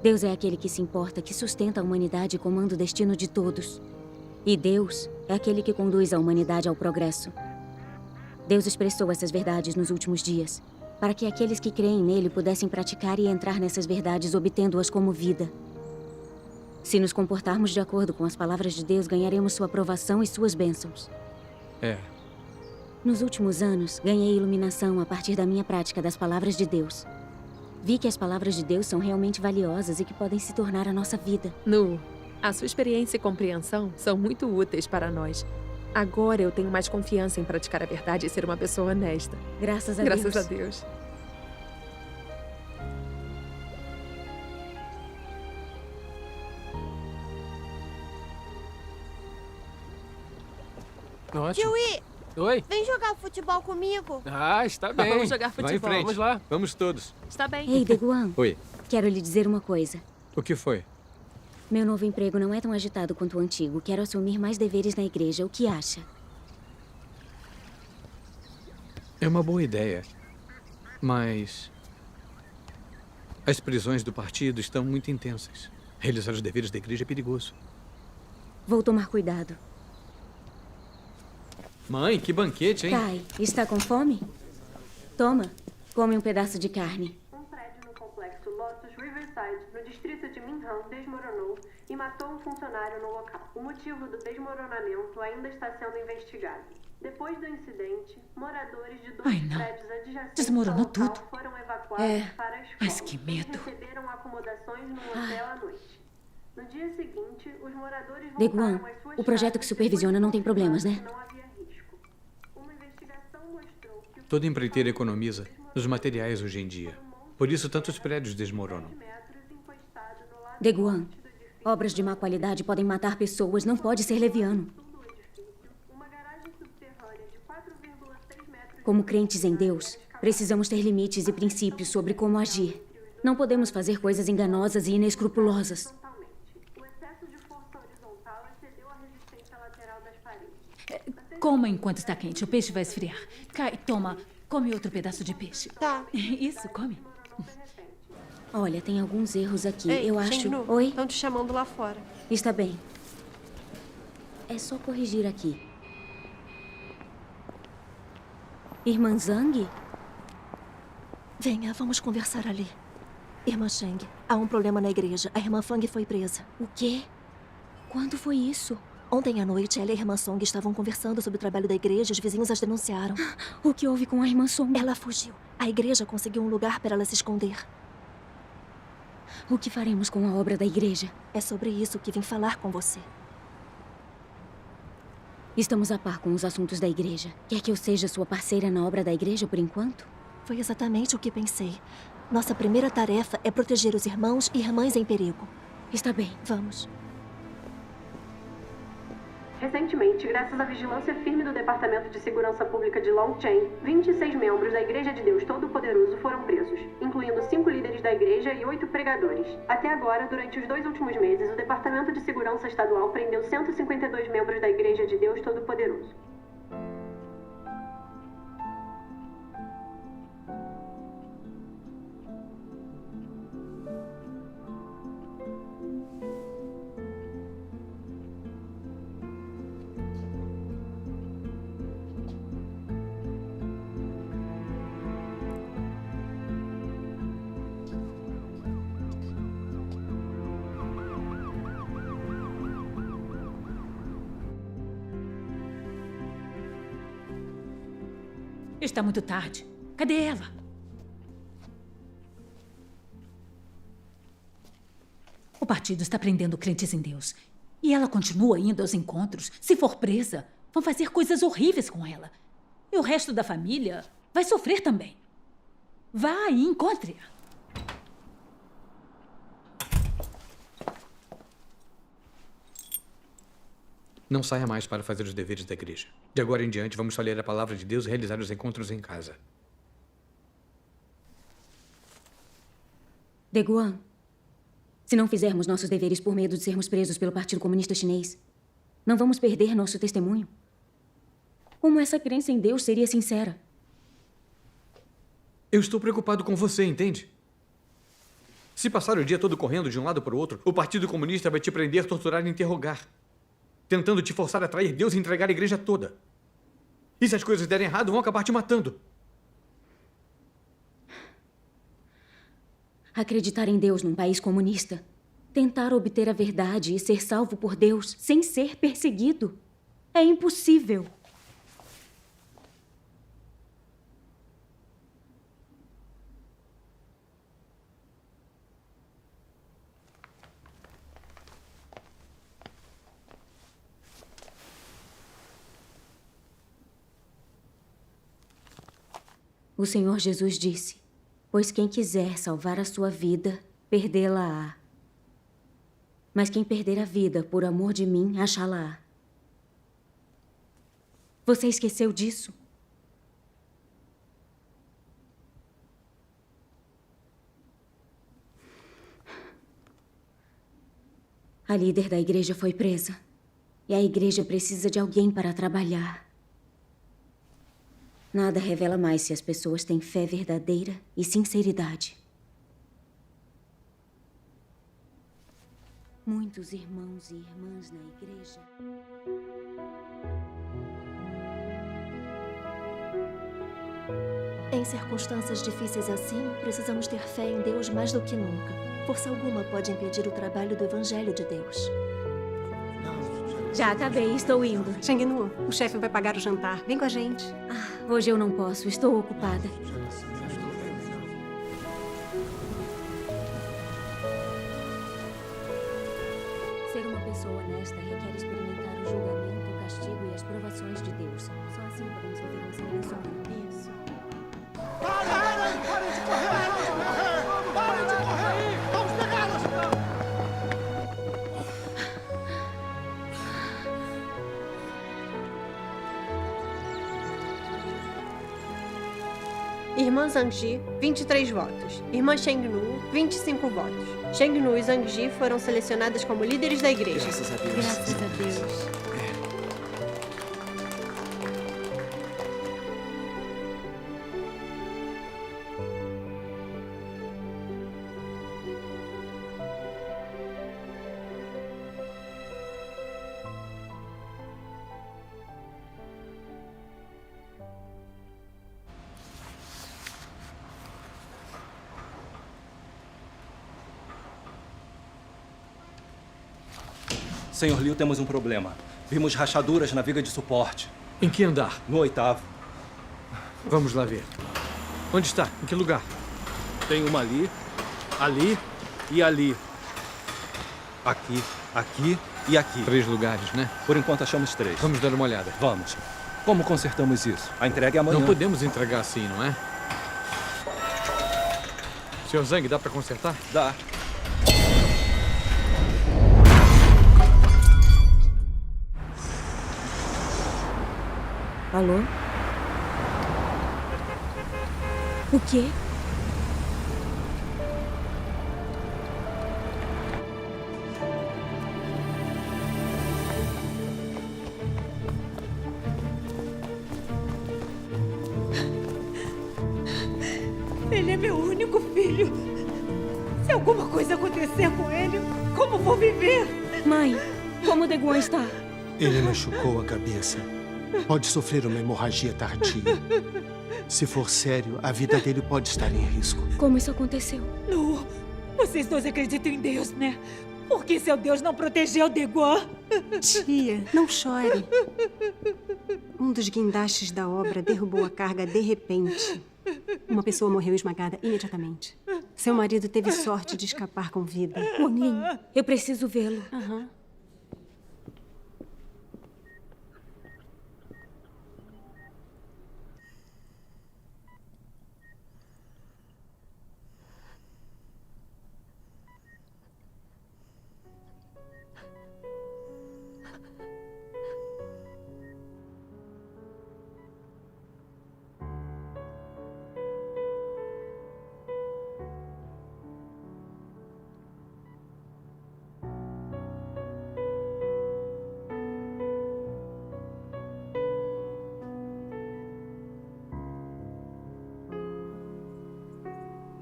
Deus é aquele que se importa, que sustenta a humanidade e comanda o destino de todos. E Deus é aquele que conduz a humanidade ao progresso. Deus expressou essas verdades nos últimos dias, para que aqueles que creem nele pudessem praticar e entrar nessas verdades, obtendo-as como vida. Se nos comportarmos de acordo com as palavras de Deus, ganharemos sua aprovação e suas bênçãos. Nos últimos anos, ganhei iluminação a partir da minha prática das palavras de Deus. Vi que as palavras de Deus são realmente valiosas e que podem se tornar a nossa vida. Nu, a sua experiência e compreensão são muito úteis para nós. Agora eu tenho mais confiança em praticar a verdade e ser uma pessoa honesta. Graças a Deus. Graças a Deus. Ótimo. Kiwi! Oi? Vem jogar futebol comigo. Ah, está bem. Vamos jogar futebol. Vai em frente. Vamos lá. Vamos todos. Está bem. Ei, Deguan. Oi. Quero lhe dizer uma coisa. O que foi? Meu novo emprego não é tão agitado quanto o antigo. Quero assumir mais deveres na igreja. O que acha? É uma boa ideia. Mas as prisões do partido estão muito intensas. Realizar os deveres da igreja é perigoso. Vou tomar cuidado. Mãe, que banquete, hein? Kai, está com fome? Toma, come um pedaço de carne. Um prédio no complexo Lotus Riverside, no distrito de Minham, desmoronou e matou um funcionário no local. O motivo do desmoronamento ainda está sendo investigado. Depois do incidente, moradores de dois prédios adjacentes Desmoronou ao local tudo. foram evacuados para a escola. Mas que medo. Eles receberam acomodações num hotel à noite. No dia seguinte, os moradores Deguan, voltaram às suas o projeto que supervisiona não tem problemas, né? não havia risco. Uma investigação mostrou que Toda empreiteira economiza nos materiais hoje em dia. Por isso, tantos prédios desmoronam. Deguan, obras de má qualidade podem matar pessoas. Não pode ser leviano. Como crentes em Deus, precisamos ter limites e princípios sobre como agir. Não podemos fazer coisas enganosas e inescrupulosas. Coma enquanto está quente. O peixe vai esfriar. Kai, toma. Come outro pedaço de peixe. Tá. Isso, come. Olha, tem alguns erros aqui. Ei, Eu acho... Shengnu, Oi? Estão te chamando lá fora. Está bem. É só corrigir aqui. Irmã Zhang? Venha, vamos conversar ali. Irmã Sheng, há um problema na igreja. A irmã Fang foi presa. O quê? Quando foi isso? Ontem à noite, ela e a irmã Song estavam conversando sobre o trabalho da igreja e os vizinhos as denunciaram. O que houve com a irmã Song? Ela fugiu. A igreja conseguiu um lugar para ela se esconder. O que faremos com a obra da igreja? É sobre isso que vim falar com você. Estamos a par com os assuntos da igreja. Quer que eu seja sua parceira na obra da igreja por enquanto? Foi exatamente o que pensei. Nossa primeira tarefa é proteger os irmãos e irmãs em perigo. Está bem. Vamos. Recentemente, graças à vigilância firme do Departamento de Segurança Pública de Longcheng, 26 membros da Igreja de Deus Todo-Poderoso foram presos, incluindo 5 líderes da igreja e 8 pregadores. Até agora, durante os 2 últimos meses, o Departamento de Segurança Estadual prendeu 152 membros da Igreja de Deus Todo-Poderoso. Está muito tarde. Cadê ela? O partido está prendendo crentes em Deus. E ela continua indo aos encontros. Se for presa, vão fazer coisas horríveis com ela. E o resto da família vai sofrer também. Vá e encontre-a. Não saia mais para fazer os deveres da igreja. De agora em diante, vamos só ler a palavra de Deus e realizar os encontros em casa. Deguan, se não fizermos nossos deveres por medo de sermos presos pelo Partido Comunista Chinês, não vamos perder nosso testemunho? Como essa crença em Deus seria sincera? Eu estou preocupado com você, entende? Se passar o dia todo correndo de um lado para o outro, o Partido Comunista vai te prender, torturar e interrogar, tentando te forçar a trair Deus e entregar a igreja toda. E se as coisas derem errado, vão acabar te matando. Acreditar em Deus num país comunista. Tentar obter a verdade e ser salvo por Deus sem ser perseguido. É impossível. O Senhor Jesus disse: pois quem quiser salvar a sua vida, perdê-la-á. Mas quem perder a vida por amor de mim, achá-la-á. Você esqueceu disso? A líder da igreja foi presa. E a igreja precisa de alguém para trabalhar. Nada revela mais se as pessoas têm fé verdadeira e sinceridade. Muitos irmãos e irmãs na igreja. Em circunstâncias difíceis assim, precisamos ter fé em Deus mais do que nunca. Força alguma pode impedir o trabalho do Evangelho de Deus. Já acabei, estou indo. Shengnu, o chefe vai pagar o jantar. Vem com a gente. Hoje eu não posso, estou ocupada. Ser uma pessoa honesta requer experimentar o julgamento, o castigo e as provações de Deus. Só assim podemos viver uma celebração de isso. Parem de correr! Parem de correr! Vamos pegá-los! Irmã Zhangji, 23 votos. Irmã Shengnu, 25 votos. Shengnu e Zhangji foram selecionadas como líderes da igreja. Graças a Deus. Graças a Deus. Senhor Liu, temos um problema. Vimos rachaduras na viga de suporte. Em que andar? No 8º. Vamos lá ver. Onde está? Em que lugar? Tem uma ali, ali e ali. Aqui, aqui e aqui. 3 lugares, né? Por enquanto achamos 3. Vamos dar uma olhada. Vamos. Como consertamos isso? A entrega é amanhã. Não podemos entregar assim, não é? Sr. Zhang, dá para consertar? Dá. Alô? O quê? Ele é meu único filho. Se alguma coisa acontecer com ele, como vou viver? Mãe, como o Daeguan está? Ele machucou a cabeça. Pode sofrer uma hemorragia tardia. Se for sério, a vida dele pode estar em risco. Como isso aconteceu? Lu, vocês dois acreditam em Deus, né? Por que seu Deus não protegeu Daeguan? Tia, não chore. Um dos guindastes da obra derrubou a carga de repente. Uma pessoa morreu esmagada imediatamente. Seu marido teve sorte de escapar com vida. Wang Ling, eu preciso vê-lo.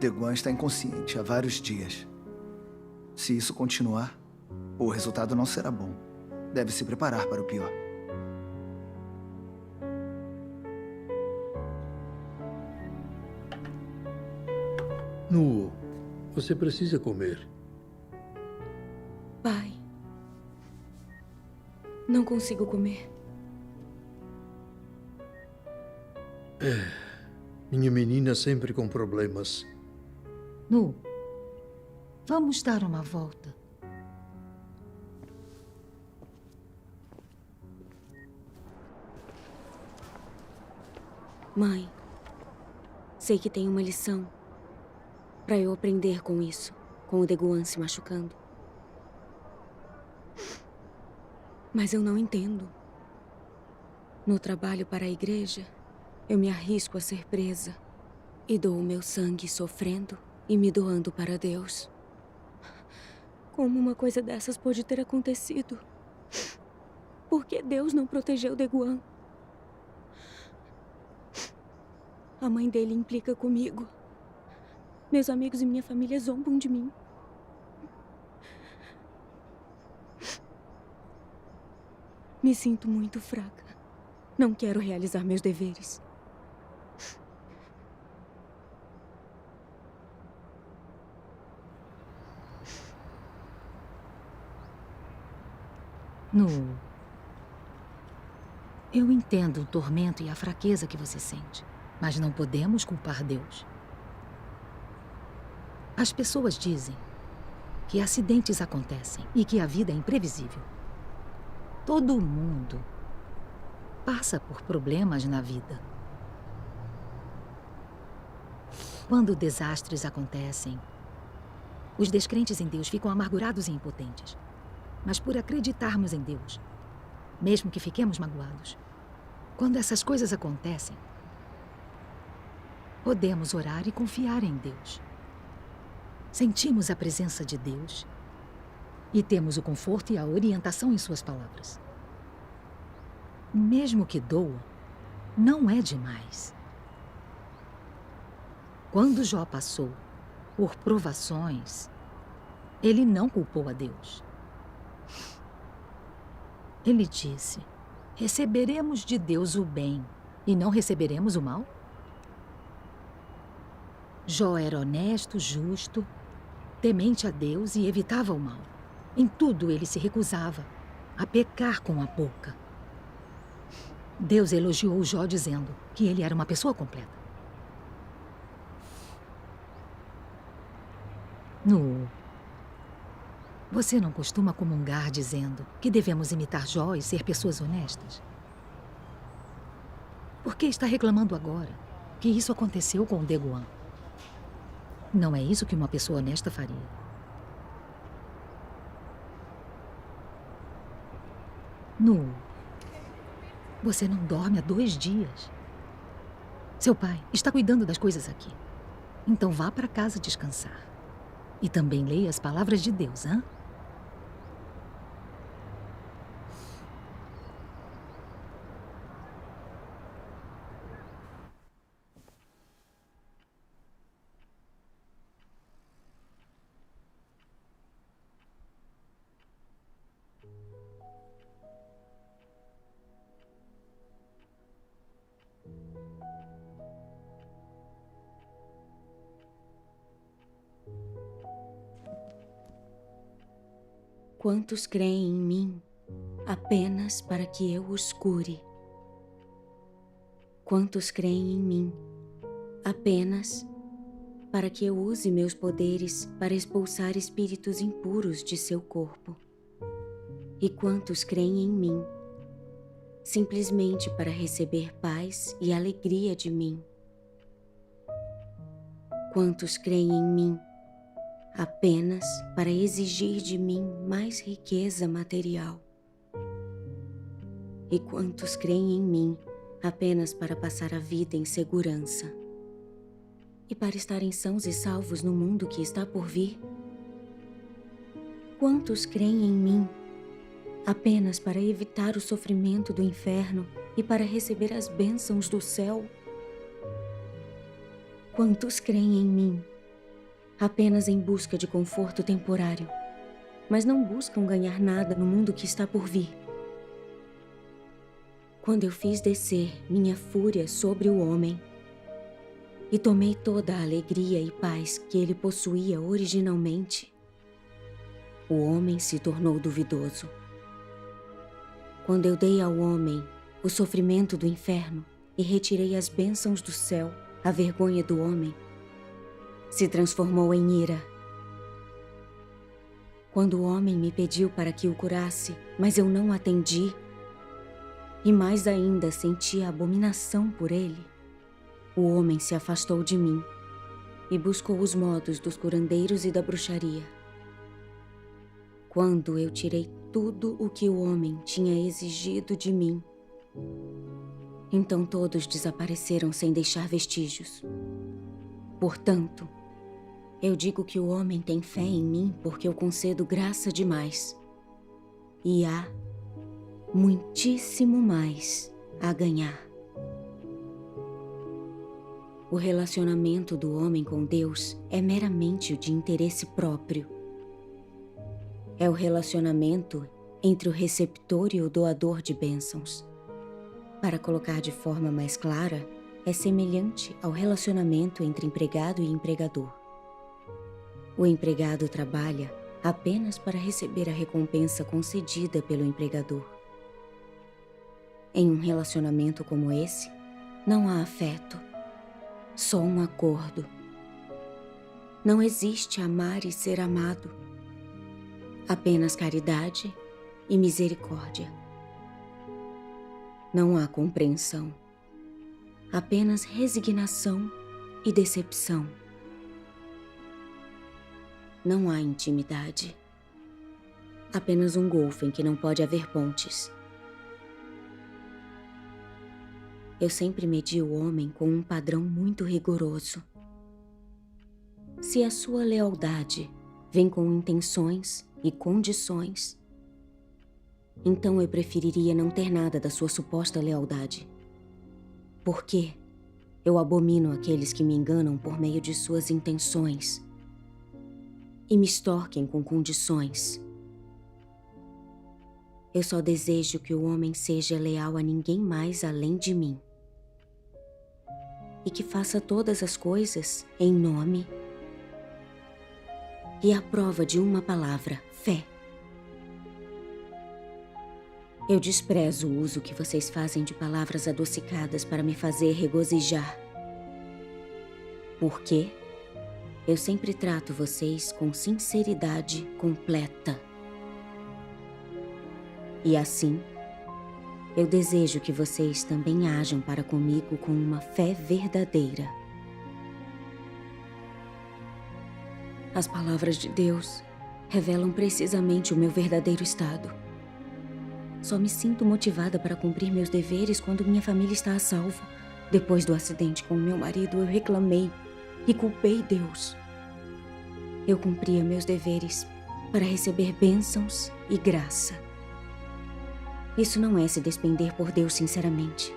Deguan está inconsciente há vários dias. Se isso continuar, o resultado não será bom. Deve se preparar para o pior. Nuo, você precisa comer. Pai, não consigo comer. Minha menina sempre com problemas. Nu, vamos dar uma volta. Mãe, sei que tem uma lição para eu aprender com isso, com o Deguan se machucando. Mas eu não entendo. No trabalho para a igreja, eu me arrisco a ser presa e dou o meu sangue sofrendo e me doando para Deus. Como uma coisa dessas pode ter acontecido? Por que Deus não protegeu Deguan? A mãe dele implica comigo. Meus amigos e minha família zombam de mim. Me sinto muito fraca. Não quero realizar meus deveres. Nu, eu entendo o tormento e a fraqueza que você sente, mas não podemos culpar Deus. As pessoas dizem que acidentes acontecem e que a vida é imprevisível. Todo mundo passa por problemas na vida. Quando desastres acontecem, os descrentes em Deus ficam amargurados e impotentes. Mas por acreditarmos em Deus, mesmo que fiquemos magoados, quando essas coisas acontecem, podemos orar e confiar em Deus. Sentimos a presença de Deus e temos o conforto e a orientação em suas palavras. Mesmo que doa, não é demais. Quando Jó passou por provações, ele não culpou a Deus. Ele disse: receberemos de Deus o bem e não receberemos o mal? Jó era honesto, justo, temente a Deus e evitava o mal. Em tudo ele se recusava a pecar com a boca. Deus elogiou Jó dizendo que ele era uma pessoa completa. Nu, você não costuma comungar dizendo que devemos imitar Jó e ser pessoas honestas? Por que está reclamando agora que isso aconteceu com o Deguan? Não é isso que uma pessoa honesta faria. Nu, você não dorme há 2 dias. Seu pai está cuidando das coisas aqui. Então vá para casa descansar. E também leia as palavras de Deus, hã? Quantos creem em mim apenas para que eu os cure? Quantos creem em mim apenas para que eu use meus poderes para expulsar espíritos impuros de seu corpo? E quantos creem em mim simplesmente para receber paz e alegria de mim? Quantos creem em mim apenas para exigir de mim mais riqueza material? E quantos creem em mim apenas para passar a vida em segurança e para estarem sãos e salvos no mundo que está por vir? Quantos creem em mim apenas para evitar o sofrimento do inferno e para receber as bênçãos do céu? Quantos creem em mim apenas em busca de conforto temporário, mas não buscam ganhar nada no mundo que está por vir. Quando eu fiz descer minha fúria sobre o homem e tomei toda a alegria e paz que ele possuía originalmente, o homem se tornou duvidoso. Quando eu dei ao homem o sofrimento do inferno e retirei as bênçãos do céu, a vergonha do homem se transformou em ira. Quando o homem me pediu para que o curasse, mas eu não atendi, e mais ainda senti a abominação por ele, o homem se afastou de mim e buscou os modos dos curandeiros e da bruxaria. Quando eu tirei tudo o que o homem tinha exigido de mim, então todos desapareceram sem deixar vestígios. Portanto, eu digo que o homem tem fé em mim porque eu concedo graça demais. E há muitíssimo mais a ganhar. O relacionamento do homem com Deus é meramente o de interesse próprio. É o relacionamento entre o receptor e o doador de bênçãos. Para colocar de forma mais clara, é semelhante ao relacionamento entre empregado e empregador. O empregado trabalha apenas para receber a recompensa concedida pelo empregador. Em um relacionamento como esse, não há afeto, só um acordo. Não existe amar e ser amado, apenas caridade e misericórdia. Não há compreensão, apenas resignação e decepção. Não há intimidade, apenas um golfo em que não pode haver pontes. Eu sempre medi o homem com um padrão muito rigoroso. Se a sua lealdade vem com intenções e condições, então eu preferiria não ter nada da sua suposta lealdade. Porque eu abomino aqueles que me enganam por meio de suas intenções e me extorquem com condições. Eu só desejo que o homem seja leal a ninguém mais além de mim. E que faça todas as coisas em nome e à prova de uma palavra, fé. Eu desprezo o uso que vocês fazem de palavras adocicadas para me fazer regozijar. Porque eu sempre trato vocês com sinceridade completa. E assim, eu desejo que vocês também ajam para comigo com uma fé verdadeira. As palavras de Deus revelam precisamente o meu verdadeiro estado. Só me sinto motivada para cumprir meus deveres quando minha família está a salvo. Depois do acidente com meu marido, eu reclamei e culpei Deus. Eu cumpria meus deveres para receber bênçãos e graça. Isso não é se despender por Deus sinceramente.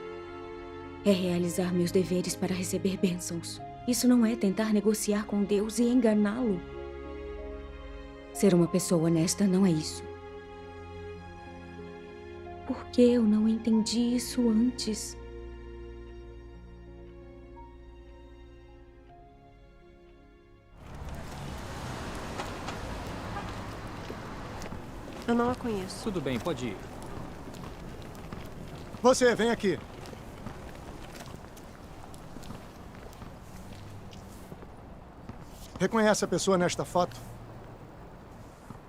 É realizar meus deveres para receber bênçãos. Isso não é tentar negociar com Deus e enganá-lo. Ser uma pessoa honesta não é isso. Por que eu não entendi isso antes? Eu não a conheço. Tudo bem, pode ir. Você, vem aqui. Reconhece a pessoa nesta foto?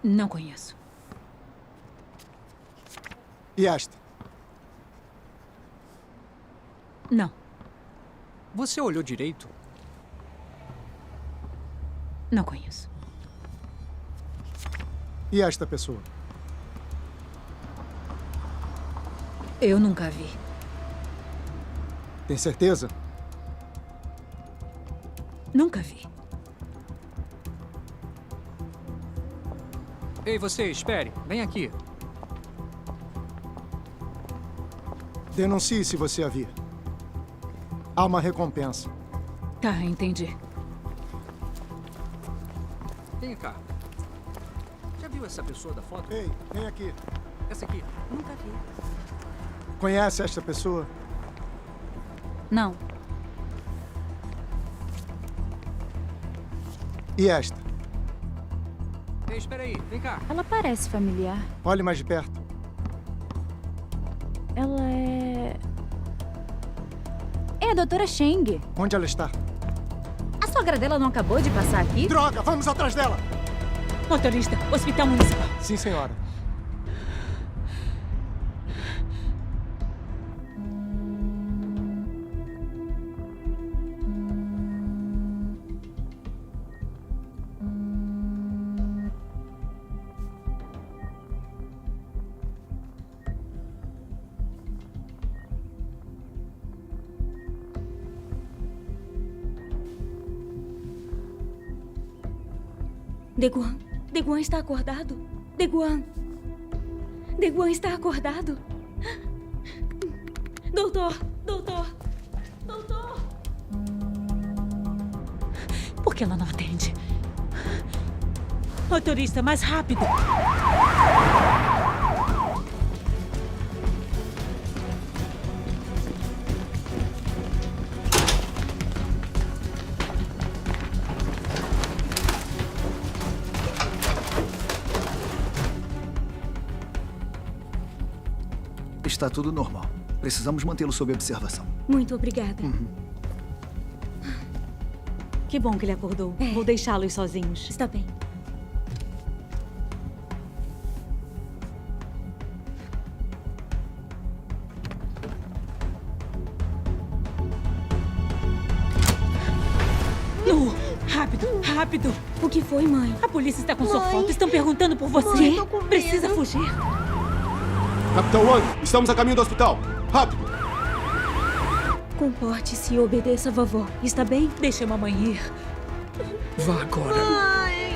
Não conheço. E esta? Não. Você olhou direito? Não conheço. E esta pessoa? Eu nunca vi. Tem certeza? Nunca vi. Ei, você, espere. Vem aqui. Denuncie se você a vir. Há uma recompensa. Tá, entendi. Vem cá. Já viu essa pessoa da foto? Ei, vem aqui. Essa aqui. Nunca vi. Conhece esta pessoa? Não. E esta? Ei, espera aí. Vem cá. Ela parece familiar. Olhe mais de perto. Ela é... É a doutora Cheng. Onde ela está? A sogra dela não acabou de passar aqui? Droga! Vamos atrás dela! Motorista, hospital municipal. Sim, senhora. Deguan. Deguan está acordado. Deguan. Deguan está acordado. Doutor. Doutor. Doutor. Por que ela não atende? Motorista, mais rápido. Está tudo normal. Precisamos mantê-lo sob observação. Muito obrigada. Que bom que ele acordou. Vou deixá-los sozinhos. Está bem. Nu! Rápido, rápido! O que foi, mãe? A polícia está com sua Mãe. foto. Estão perguntando por você. Mãe, tô com medo. Precisa fugir. Capitão Wang, estamos a caminho do hospital. Rápido! Comporte-se e obedeça a vovó. Está bem? Deixa a mamãe ir. Vá agora. Mãe.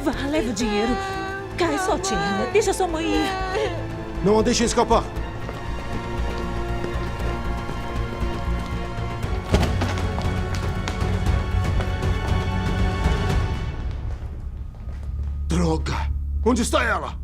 Vá, leva o dinheiro. Cai, solte ela. Deixa sua mãe ir. Não a deixem escapar. Droga! Onde está ela?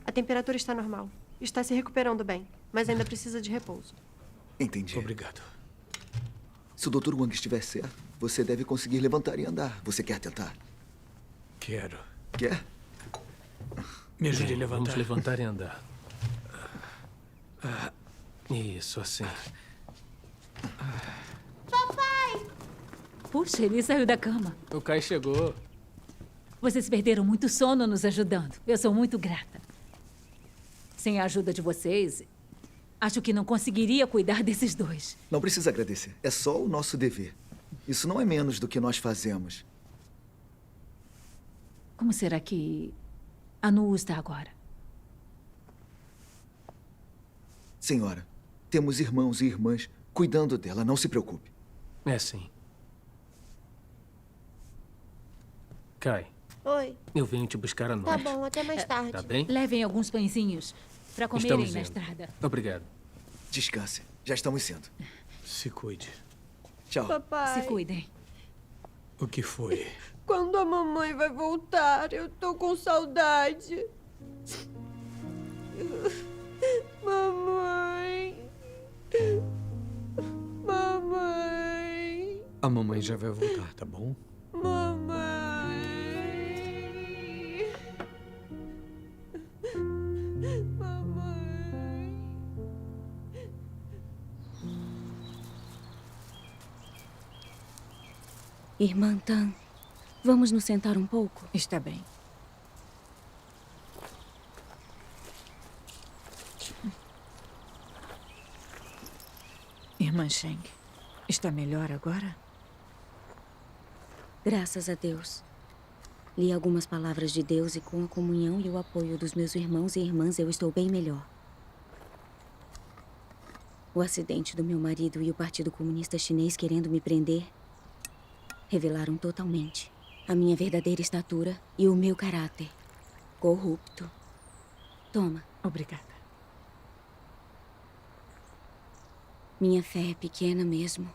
A temperatura está normal. Está se recuperando bem, mas ainda precisa de repouso. Entendi. Obrigado. Se o Dr. Wang estiver certo, você deve conseguir levantar e andar. Você quer tentar? Quero. Quer? Me ajude a Vamos levantar. levantar e andar. Isso, assim. Papai! Puxa, ele saiu da cama. O Kai chegou. Vocês perderam muito sono nos ajudando. Eu sou muito grata. Sem a ajuda de vocês, acho que não conseguiria cuidar desses dois. Não precisa agradecer. É só o nosso dever. Isso não é menos do que nós fazemos. Como será que a Nu está agora? Senhora, temos irmãos e irmãs cuidando dela. Não se preocupe. É sim. Kai, Oi. eu venho te buscar à noite. Tá bom, até mais tarde. Tá bem? Levem alguns pãezinhos para comerem Estamos na indo. estrada. Obrigado. Descanse. Já estamos sendo. Se cuide. Tchau. Papai. Se cuidem. O que foi? Quando a mamãe vai voltar? Eu tô com saudade. Mamãe. Mamãe. A mamãe já vai voltar, tá bom? Mamãe. Irmã Tan, vamos nos sentar um pouco? Está bem. Irmã Sheng, está melhor agora? Graças a Deus. Li algumas palavras de Deus e com a comunhão e o apoio dos meus irmãos e irmãs eu estou bem melhor. O acidente do meu marido e o Partido Comunista Chinês querendo me prender revelaram totalmente a minha verdadeira estatura e o meu caráter corrupto. Toma. Obrigada. Minha fé é pequena mesmo.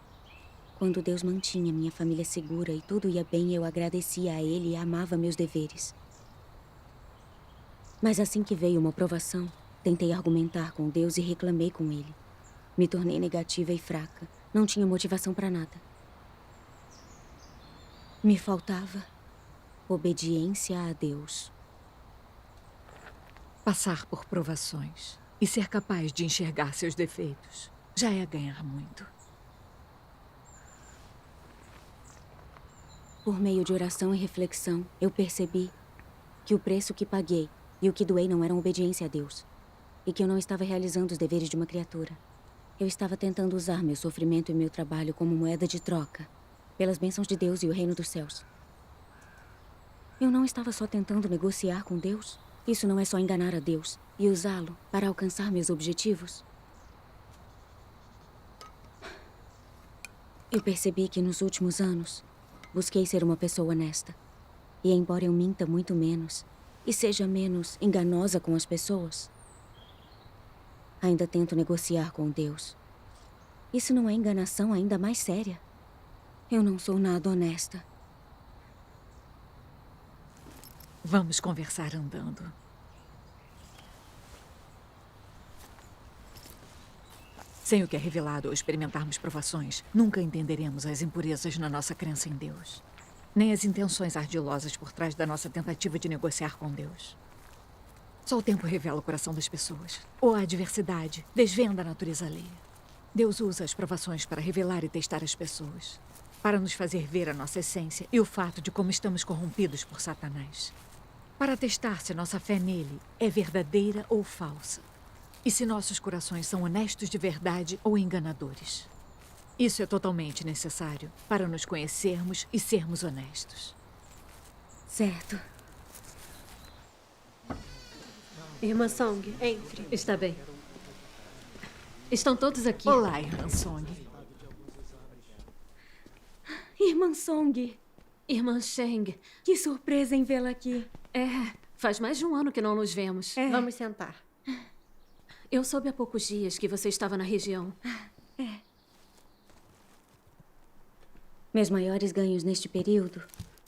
Quando Deus mantinha minha família segura e tudo ia bem, eu agradecia a Ele e amava meus deveres. Mas assim que veio uma provação, tentei argumentar com Deus e reclamei com Ele. Me tornei negativa e fraca. Não tinha motivação para nada. Me faltava obediência a Deus. Passar por provações e ser capaz de enxergar seus defeitos já é ganhar muito. Por meio de oração e reflexão, eu percebi que o preço que paguei e o que doei não eram obediência a Deus. E que eu não estava realizando os deveres de uma criatura. Eu estava tentando usar meu sofrimento e meu trabalho como moeda de troca pelas bênçãos de Deus e o reino dos céus. Eu não estava só tentando negociar com Deus. Isso não é só enganar a Deus e usá-lo para alcançar meus objetivos. Eu percebi que nos últimos anos busquei ser uma pessoa honesta. E embora eu minta muito menos e seja menos enganosa com as pessoas, ainda tento negociar com Deus. Isso não é enganação ainda mais séria? Eu não sou nada honesta. Vamos conversar andando. Sem o que é revelado ou experimentarmos provações, nunca entenderemos as impurezas na nossa crença em Deus, nem as intenções ardilosas por trás da nossa tentativa de negociar com Deus. Só o tempo revela o coração das pessoas, ou a adversidade desvenda a natureza alheia. Deus usa as provações para revelar e testar as pessoas, para nos fazer ver a nossa essência e o fato de como estamos corrompidos por Satanás, para testar se nossa fé nele é verdadeira ou falsa. E se nossos corações são honestos de verdade ou enganadores. Isso é totalmente necessário para nos conhecermos e sermos honestos. Certo. Irmã Song, entre. Está bem. Estão todos aqui. Olá, Irmã Song. Irmã Song. Irmã Sheng. Que surpresa em vê-la aqui. Faz mais de um ano que não nos vemos. Vamos sentar. Eu soube há poucos dias que você estava na região. Meus maiores ganhos neste período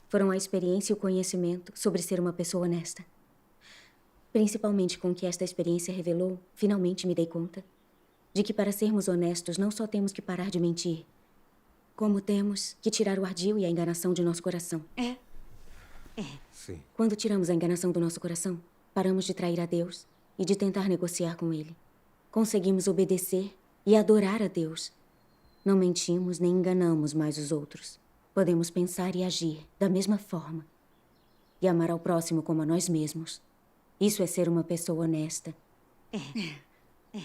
foram a experiência e o conhecimento sobre ser uma pessoa honesta. Principalmente com o que esta experiência revelou, finalmente me dei conta de que para sermos honestos não só temos que parar de mentir, como temos que tirar o ardil e a enganação de nosso coração. Sim. Quando tiramos a enganação do nosso coração, paramos de trair a Deus e de tentar negociar com Ele. Conseguimos obedecer e adorar a Deus. Não mentimos nem enganamos mais os outros. Podemos pensar e agir da mesma forma. E amar ao próximo como a nós mesmos. Isso é ser uma pessoa honesta.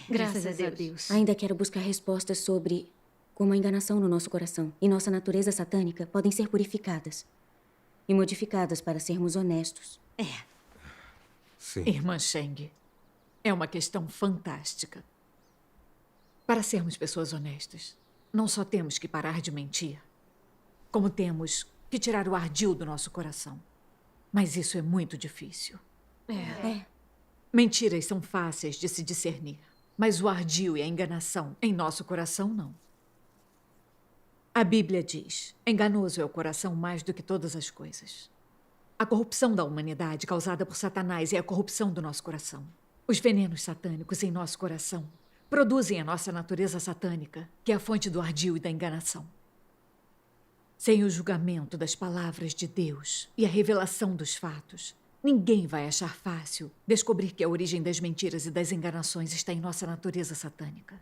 Graças a Deus. Ainda quero buscar respostas sobre como a enganação no nosso coração e nossa natureza satânica podem ser purificadas e modificadas para sermos honestos. Sim. Irmã Sheng, é uma questão fantástica. Para sermos pessoas honestas, não só temos que parar de mentir, como temos que tirar o ardil do nosso coração. Mas isso é muito difícil. Mentiras são fáceis de se discernir, mas o ardil e a enganação em nosso coração, não. A Bíblia diz: enganoso é o coração mais do que todas as coisas. A corrupção da humanidade causada por Satanás é a corrupção do nosso coração. Os venenos satânicos em nosso coração produzem a nossa natureza satânica, que é a fonte do ardil e da enganação. Sem o julgamento das palavras de Deus e a revelação dos fatos, ninguém vai achar fácil descobrir que a origem das mentiras e das enganações está em nossa natureza satânica.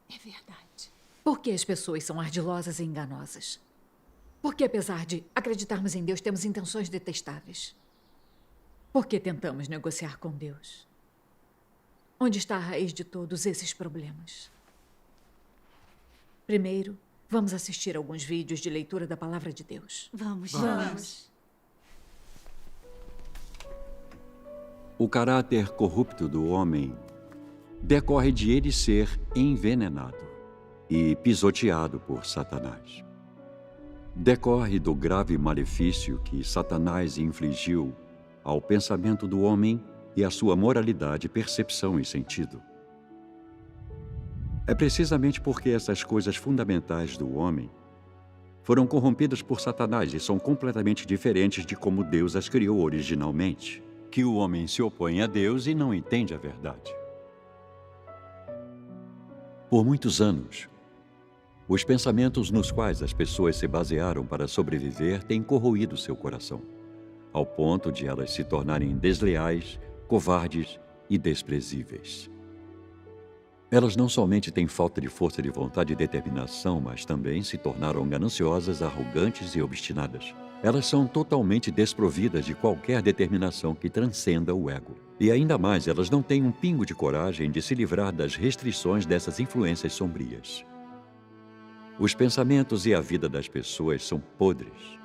É verdade. Por que as pessoas são ardilosas e enganosas? Por que, apesar de acreditarmos em Deus, temos intenções detestáveis? Por que tentamos negociar com Deus? Onde está a raiz de todos esses problemas? Primeiro, vamos assistir alguns vídeos de leitura da Palavra de Deus. Vamos. O caráter corrupto do homem decorre de ele ser envenenado e pisoteado por Satanás. Decorre do grave malefício que Satanás infligiu ao pensamento do homem e à sua moralidade, percepção e sentido. É precisamente porque essas coisas fundamentais do homem foram corrompidas por Satanás e são completamente diferentes de como Deus as criou originalmente, que o homem se opõe a Deus e não entende a verdade. Por muitos anos, os pensamentos nos quais as pessoas se basearam para sobreviver têm corroído seu coração, ao ponto de elas se tornarem desleais, covardes e desprezíveis. Elas não somente têm falta de força de vontade e determinação, mas também se tornaram gananciosas, arrogantes e obstinadas. Elas são totalmente desprovidas de qualquer determinação que transcenda o ego. E ainda mais, elas não têm um pingo de coragem de se livrar das restrições dessas influências sombrias. Os pensamentos e a vida das pessoas são podres.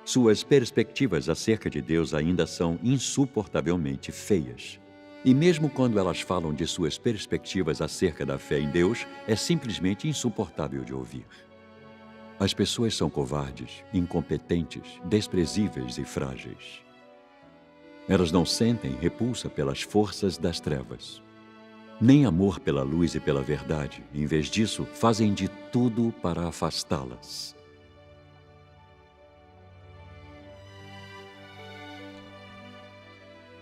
Suas perspectivas acerca de Deus ainda são insuportavelmente feias. E mesmo quando elas falam de suas perspectivas acerca da fé em Deus, é simplesmente insuportável de ouvir. As pessoas são covardes, incompetentes, desprezíveis e frágeis. Elas não sentem repulsa pelas forças das trevas, nem amor pela luz e pela verdade. Em vez disso, fazem de tudo para afastá-las.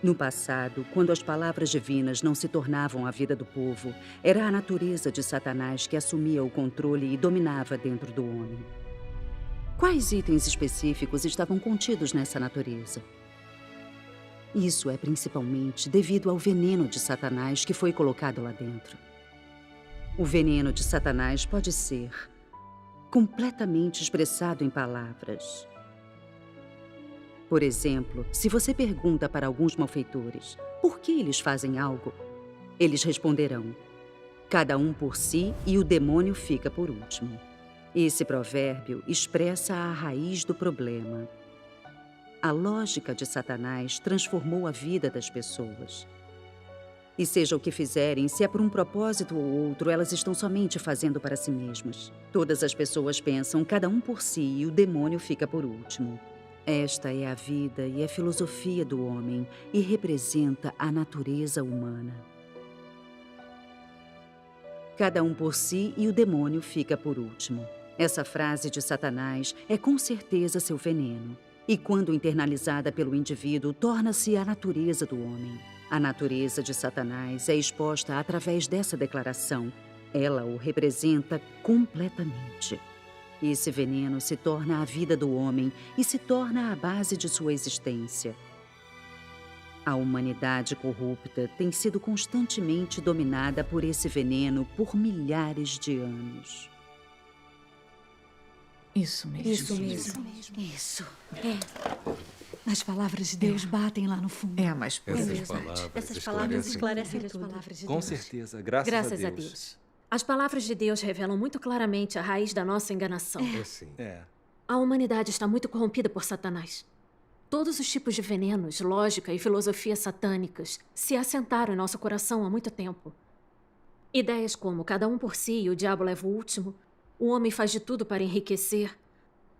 No passado, quando as palavras divinas não se tornavam a vida do povo, era a natureza de Satanás que assumia o controle e dominava dentro do homem. Quais itens específicos estavam contidos nessa natureza? Isso é principalmente devido ao veneno de Satanás que foi colocado lá dentro. O veneno de Satanás pode ser completamente expressado em palavras. Por exemplo, se você pergunta para alguns malfeitores por que eles fazem algo, eles responderão: cada um por si e o demônio fica por último. Esse provérbio expressa a raiz do problema. A lógica de Satanás transformou a vida das pessoas. E seja o que fizerem, se é por um propósito ou outro, elas estão somente fazendo para si mesmas. Todas as pessoas pensam cada um por si e o demônio fica por último. Esta é a vida e a filosofia do homem e representa a natureza humana. Cada um por si e o demônio fica por último. Essa frase de Satanás é com certeza seu veneno. E quando internalizada pelo indivíduo, torna-se a natureza do homem. A natureza de Satanás é exposta através dessa declaração. Ela o representa completamente. Esse veneno se torna a vida do homem e se torna a base de sua existência. A humanidade corrupta tem sido constantemente dominada por esse veneno por milhares de anos. Isso mesmo. Isso. As palavras de Deus batem lá no fundo. É a mais pura. Essas palavras esclarecem tudo. Com certeza, graças a Deus. As palavras de Deus revelam muito claramente a raiz da nossa enganação. Sim. A humanidade está muito corrompida por Satanás. Todos os tipos de venenos, lógica e filosofia satânicas se assentaram em nosso coração há muito tempo. Ideias como cada um por si e o diabo leva o último, o homem faz de tudo para enriquecer,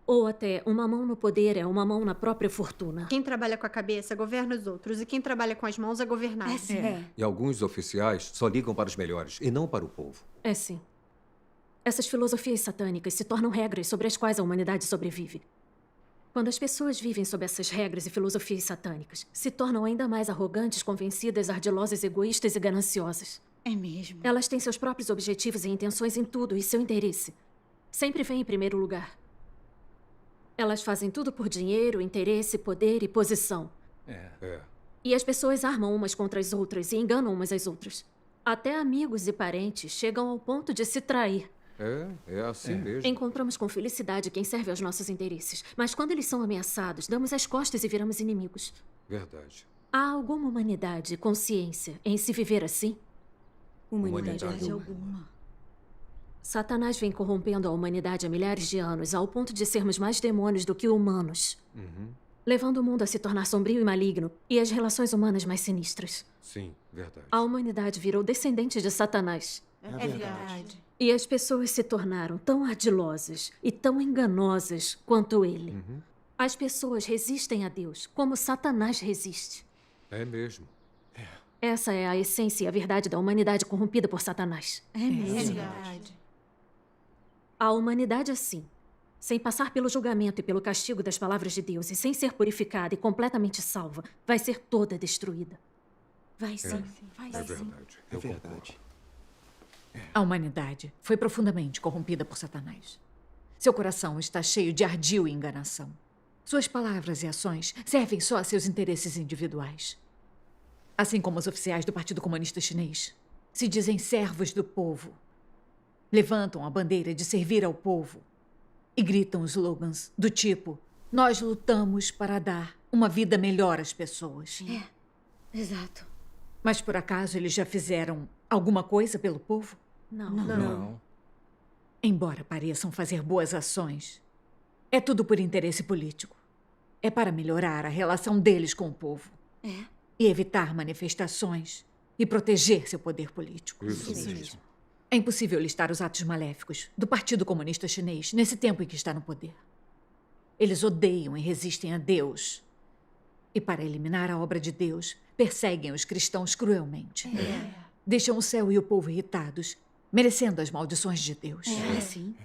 ou até uma mão no poder é uma mão na própria fortuna. Quem trabalha com a cabeça governa os outros, e quem trabalha com as mãos é governado. E alguns oficiais só ligam para os melhores e não para o povo. É sim. Essas filosofias satânicas se tornam regras sobre as quais a humanidade sobrevive. Quando as pessoas vivem sob essas regras e filosofias satânicas, se tornam ainda mais arrogantes, convencidas, ardilosas, egoístas e gananciosas. É mesmo. Elas têm seus próprios objetivos e intenções em tudo, e seu interesse sempre vem em primeiro lugar. Elas fazem tudo por dinheiro, interesse, poder e posição. E as pessoas armam umas contra as outras e enganam umas às outras. Até amigos e parentes chegam ao ponto de se trair. É assim mesmo. Encontramos com felicidade quem serve aos nossos interesses. Mas quando eles são ameaçados, damos as costas e viramos inimigos. Verdade. Há alguma humanidade, consciência, em se viver assim? Humanidade alguma. Satanás vem corrompendo a humanidade há milhares de anos, ao ponto de sermos mais demônios do que humanos. Levando o mundo a se tornar sombrio e maligno, e as relações humanas mais sinistras. Sim, verdade. A humanidade virou descendente de Satanás. É verdade. E as pessoas se tornaram tão ardilosas e tão enganosas quanto ele. As pessoas resistem a Deus, como Satanás resiste. É mesmo. Essa é a essência e a verdade da humanidade corrompida por Satanás. É mesmo. Verdade. A humanidade assim, sem passar pelo julgamento e pelo castigo das palavras de Deus e sem ser purificada e completamente salva, vai ser toda destruída. Vai sim. Vai É sim. verdade. É verdade. A humanidade foi profundamente corrompida por Satanás. Seu coração está cheio de ardil e enganação. Suas palavras e ações servem só a seus interesses individuais. Assim como os oficiais do Partido Comunista Chinês se dizem servos do povo, levantam a bandeira de servir ao povo e gritam slogans do tipo: nós lutamos para dar uma vida melhor às pessoas. Exato. Mas por acaso eles já fizeram alguma coisa pelo povo? Não. Embora pareçam fazer boas ações, é tudo por interesse político. É para melhorar a relação deles com o povo. E evitar manifestações e proteger seu poder político. Isso mesmo. É impossível listar os atos maléficos do Partido Comunista Chinês nesse tempo em que está no poder. Eles odeiam e resistem a Deus. E para eliminar a obra de Deus, perseguem os cristãos cruelmente. Deixam o céu e o povo irritados, merecendo as maldições de Deus. Sim.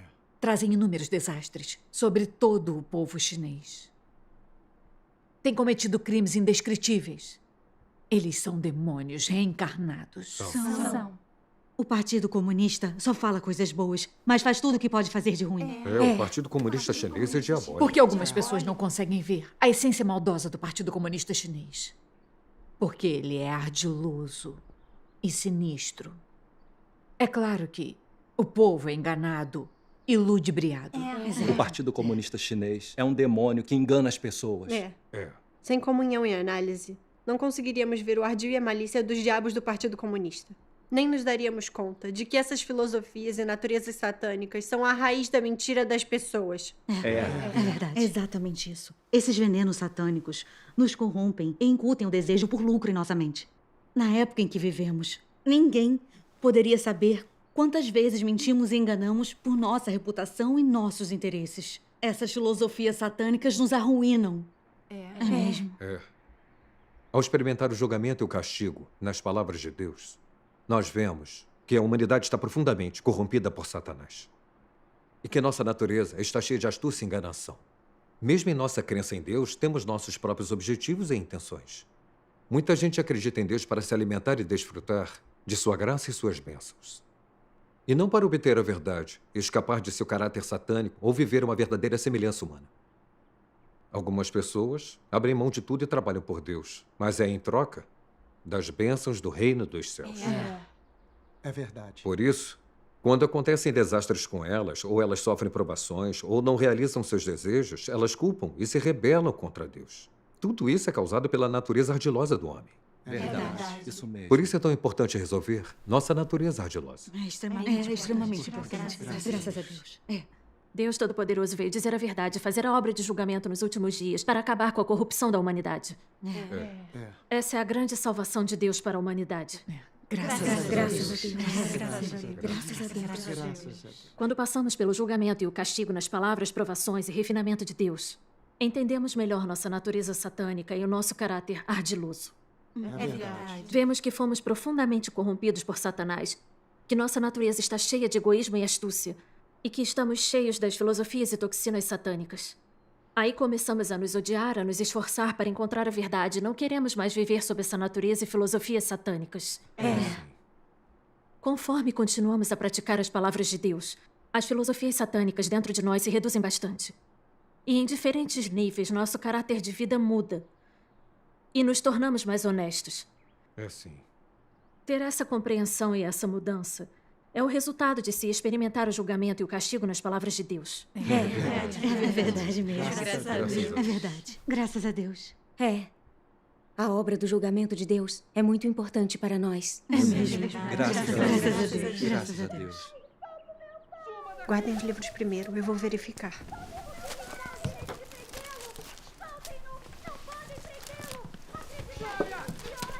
Trazem inúmeros desastres sobre todo o povo chinês. Têm cometido crimes indescritíveis. Eles são demônios reencarnados. São. O Partido Comunista só fala coisas boas, mas faz tudo o que pode fazer de ruim. O Partido Comunista Chinês é diabólico. Porque algumas pessoas não conseguem ver a essência maldosa do Partido Comunista Chinês. Porque ele é ardiloso e sinistro. É claro que o povo é enganado e ludibriado. O Partido Comunista Chinês é um demônio que engana as pessoas. Sem comunhão e análise, não conseguiríamos ver o ardil e a malícia dos diabos do Partido Comunista. Nem nos daríamos conta de que essas filosofias e naturezas satânicas são a raiz da mentira das pessoas. É verdade. É exatamente isso. Esses venenos satânicos nos corrompem e incutem o desejo por lucro em nossa mente. Na época em que vivemos, ninguém poderia saber quantas vezes mentimos e enganamos por nossa reputação e nossos interesses. Essas filosofias satânicas nos arruinam. É mesmo. Ao experimentar o julgamento e o castigo nas palavras de Deus, nós vemos que a humanidade está profundamente corrompida por Satanás. E que nossa natureza está cheia de astúcia e enganação. Mesmo em nossa crença em Deus, temos nossos próprios objetivos e intenções. Muita gente acredita em Deus para se alimentar e desfrutar de sua graça e suas bênçãos. E não para obter a verdade, escapar de seu caráter satânico ou viver uma verdadeira semelhança humana. Algumas pessoas abrem mão de tudo e trabalham por Deus, mas é em troca das bênçãos do reino dos céus. É verdade. Por isso, quando acontecem desastres com elas, ou elas sofrem provações, ou não realizam seus desejos, elas culpam e se rebelam contra Deus. Tudo isso é causado pela natureza ardilosa do homem. Verdade. Isso mesmo. Por isso é tão importante resolver nossa natureza ardilosa. É extremamente importante. Graças a Deus. Deus Todo-Poderoso veio dizer a verdade, fazer a obra de julgamento nos últimos dias para acabar com a corrupção da humanidade. Essa é a grande salvação de Deus para a humanidade. Graças a Deus. Quando passamos pelo julgamento e o castigo nas palavras, provações e refinamento de Deus, entendemos melhor nossa natureza satânica e o nosso caráter ardiloso. É verdade. Vemos que fomos profundamente corrompidos por Satanás, que nossa natureza está cheia de egoísmo e astúcia, e que estamos cheios das filosofias e toxinas satânicas. Aí começamos a nos odiar, a nos esforçar para encontrar a verdade. Não queremos mais viver sob essa natureza e filosofias satânicas. Conforme continuamos a praticar as palavras de Deus, as filosofias satânicas dentro de nós se reduzem bastante. E em diferentes níveis, nosso caráter de vida muda. E nos tornamos mais honestos. É sim. Ter essa compreensão e essa mudança É o resultado de se experimentar o julgamento e o castigo nas palavras de Deus. É verdade mesmo. Graças a Deus. É verdade. Graças a Deus. É. A obra do julgamento de Deus é muito importante para nós. É mesmo. Graças a Deus. Graças a Deus. Guardem os livros primeiro, eu vou verificar.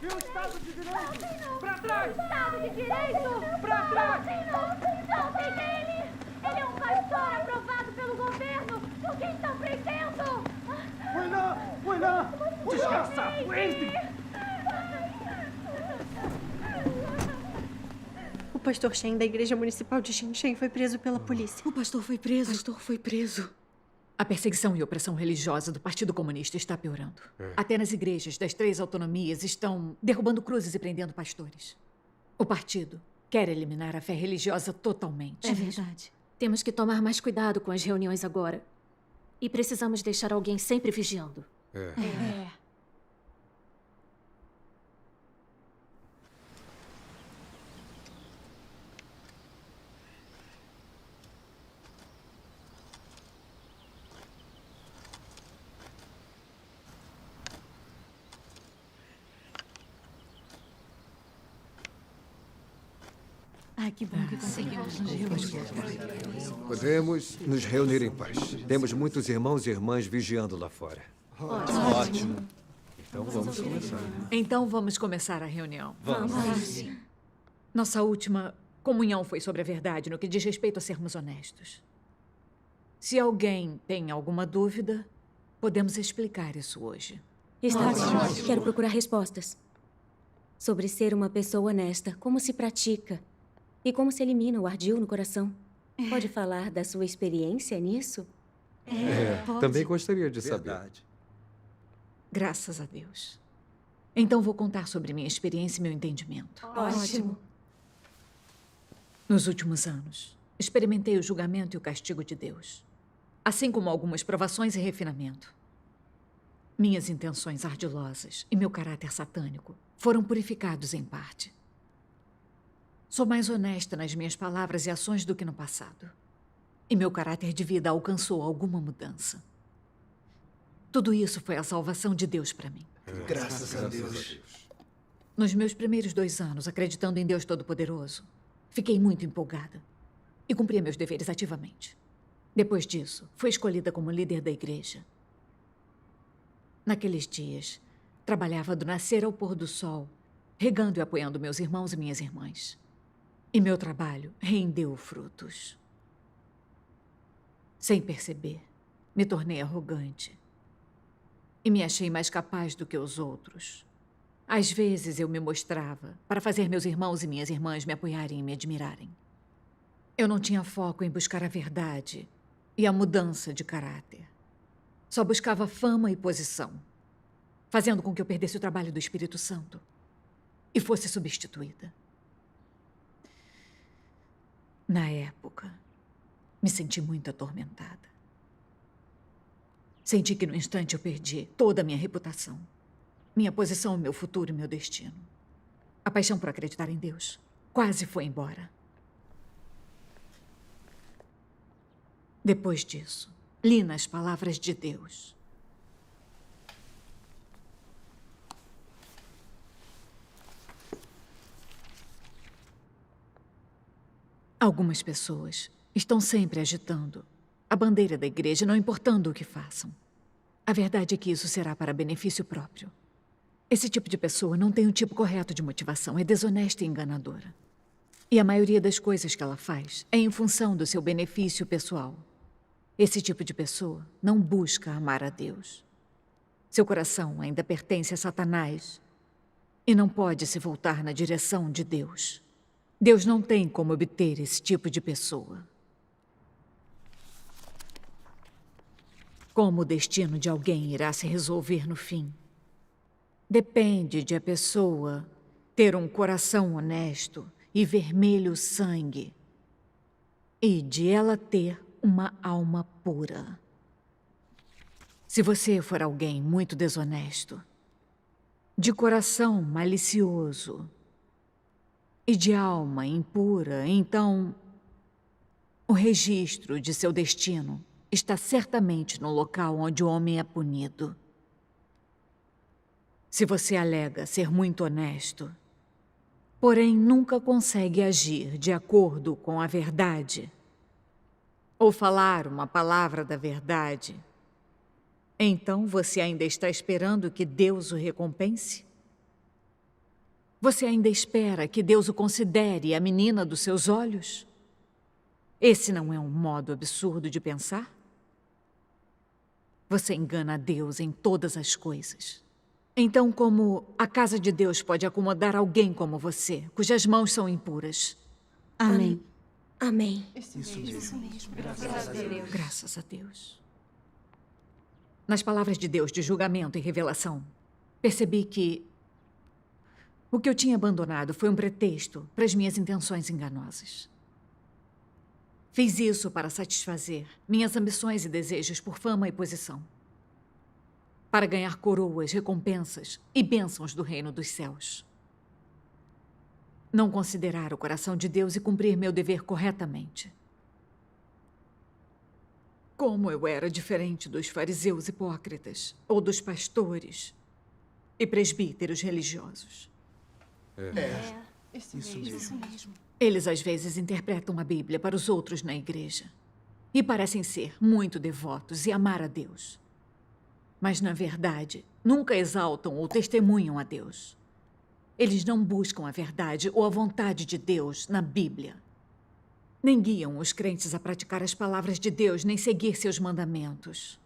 E o Estado de Direito? Pra trás! Estado de Direito! Pra trás! Soltem ele! Ele é um pastor aprovado pelo governo! Por que estão prendendo? Foi lá! Desgraçado! Entre! O pastor Shen da Igreja Municipal de Xinxiang foi preso pela polícia. O pastor foi preso. O pastor foi preso. A perseguição e opressão religiosa do Partido Comunista está piorando. Até nas igrejas das 3 autonomias estão derrubando cruzes e prendendo pastores. O partido quer eliminar a fé religiosa totalmente. É verdade. Temos que tomar mais cuidado com as reuniões agora. E precisamos deixar alguém sempre vigiando. Ai, que bom que conseguimos nos reunir. Podemos nos reunir em paz. Temos muitos irmãos e irmãs vigiando lá fora. Ótimo. Então vamos começar. Então vamos começar a reunião. Vamos. Nossa última comunhão foi sobre a verdade no que diz respeito a sermos honestos. Se alguém tem alguma dúvida, podemos explicar isso hoje. Está ótimo. Quero procurar respostas. Sobre ser uma pessoa honesta, como se pratica e como se elimina o ardil no coração. Pode falar da sua experiência nisso? Também gostaria de saber. Graças a Deus. Então vou contar sobre minha experiência e meu entendimento. Ótimo. Nos últimos anos, experimentei o julgamento e o castigo de Deus, assim como algumas provações e refinamento. Minhas intenções ardilosas e meu caráter satânico foram purificados em parte. Sou mais honesta nas minhas palavras e ações do que no passado. E meu caráter de vida alcançou alguma mudança. Tudo isso foi a salvação de Deus para mim. Graças a Deus. Nos meus primeiros 2 anos, acreditando em Deus Todo-Poderoso, fiquei muito empolgada e cumpria meus deveres ativamente. Depois disso, fui escolhida como líder da igreja. Naqueles dias, trabalhava do nascer ao pôr do sol, regando e apoiando meus irmãos e minhas irmãs. E meu trabalho rendeu frutos. Sem perceber, me tornei arrogante. E me achei mais capaz do que os outros. Às vezes eu me mostrava para fazer meus irmãos e minhas irmãs me apoiarem e me admirarem. Eu não tinha foco em buscar a verdade e a mudança de caráter. Só buscava fama e posição, fazendo com que eu perdesse o trabalho do Espírito Santo e fosse substituída. Na época, me senti muito atormentada. Senti que no instante eu perdi toda a minha reputação, minha posição, meu futuro e meu destino. A paixão por acreditar em Deus quase foi embora. Depois disso, li nas palavras de Deus. Algumas pessoas estão sempre agitando a bandeira da igreja, não importando o que façam. A verdade é que isso será para benefício próprio. Esse tipo de pessoa não tem um tipo correto de motivação, é desonesta e enganadora. E a maioria das coisas que ela faz é em função do seu benefício pessoal. Esse tipo de pessoa não busca amar a Deus. Seu coração ainda pertence a Satanás e não pode se voltar na direção de Deus. Deus não tem como obter esse tipo de pessoa. Como o destino de alguém irá se resolver no fim? Depende de a pessoa ter um coração honesto e vermelho sangue, e de ela ter uma alma pura. Se você for alguém muito desonesto, de coração malicioso, e de alma impura, então o registro de seu destino está certamente no local onde o homem é punido. Se você alega ser muito honesto, porém nunca consegue agir de acordo com a verdade, ou falar uma palavra da verdade, então você ainda está esperando que Deus o recompense? Você ainda espera que Deus o considere a menina dos seus olhos? Esse não é um modo absurdo de pensar? Você engana a Deus em todas as coisas. Então, como a casa de Deus pode acomodar alguém como você, cujas mãos são impuras? Amém. Amém. Isso mesmo. Graças a Deus. Graças a Deus. Nas palavras de Deus de julgamento e revelação, percebi que o que eu tinha abandonado foi um pretexto para as minhas intenções enganosas. Fiz isso para satisfazer minhas ambições e desejos por fama e posição, para ganhar coroas, recompensas e bênçãos do reino dos céus. Não considerar o coração de Deus e cumprir meu dever corretamente. Como eu era diferente dos fariseus hipócritas, ou dos pastores e presbíteros religiosos. Isso mesmo. Eles às vezes interpretam a Bíblia para os outros na igreja e parecem ser muito devotos e amar a Deus. Mas, na verdade, nunca exaltam ou testemunham a Deus. Eles não buscam a verdade ou a vontade de Deus na Bíblia. Nem guiam os crentes a praticar as palavras de Deus, nem seguir seus mandamentos.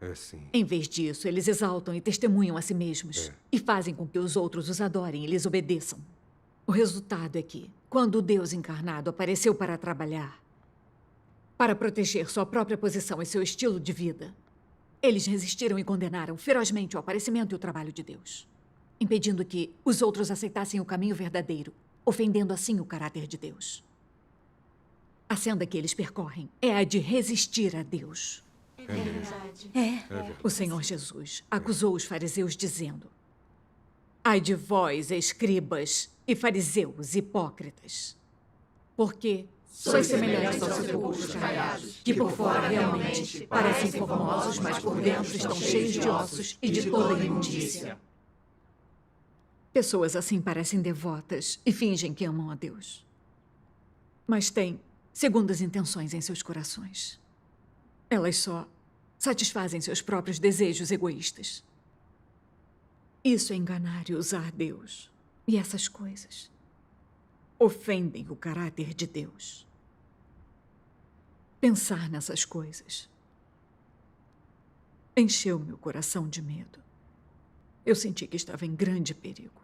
É sim. Em vez disso, eles exaltam e testemunham a si mesmos e fazem com que os outros os adorem e lhes obedeçam. O resultado é que, quando o Deus encarnado apareceu para trabalhar, para proteger sua própria posição e seu estilo de vida, eles resistiram e condenaram ferozmente o aparecimento e o trabalho de Deus, impedindo que os outros aceitassem o caminho verdadeiro, ofendendo assim o caráter de Deus. A senda que eles percorrem é a de resistir a Deus. É verdade. O Senhor Jesus acusou os fariseus dizendo: ai de vós, escribas e fariseus hipócritas, porque sois semelhantes aos sepulcros caiados, que por fora realmente parecem formosos, mas por dentro estão cheios de ossos e de toda imundícia. Pessoas assim parecem devotas e fingem que amam a Deus, mas têm segundas intenções em seus corações. Elas só satisfazem seus próprios desejos egoístas. Isso é enganar e usar Deus. E essas coisas ofendem o caráter de Deus. Pensar nessas coisas encheu meu coração de medo. Eu senti que estava em grande perigo.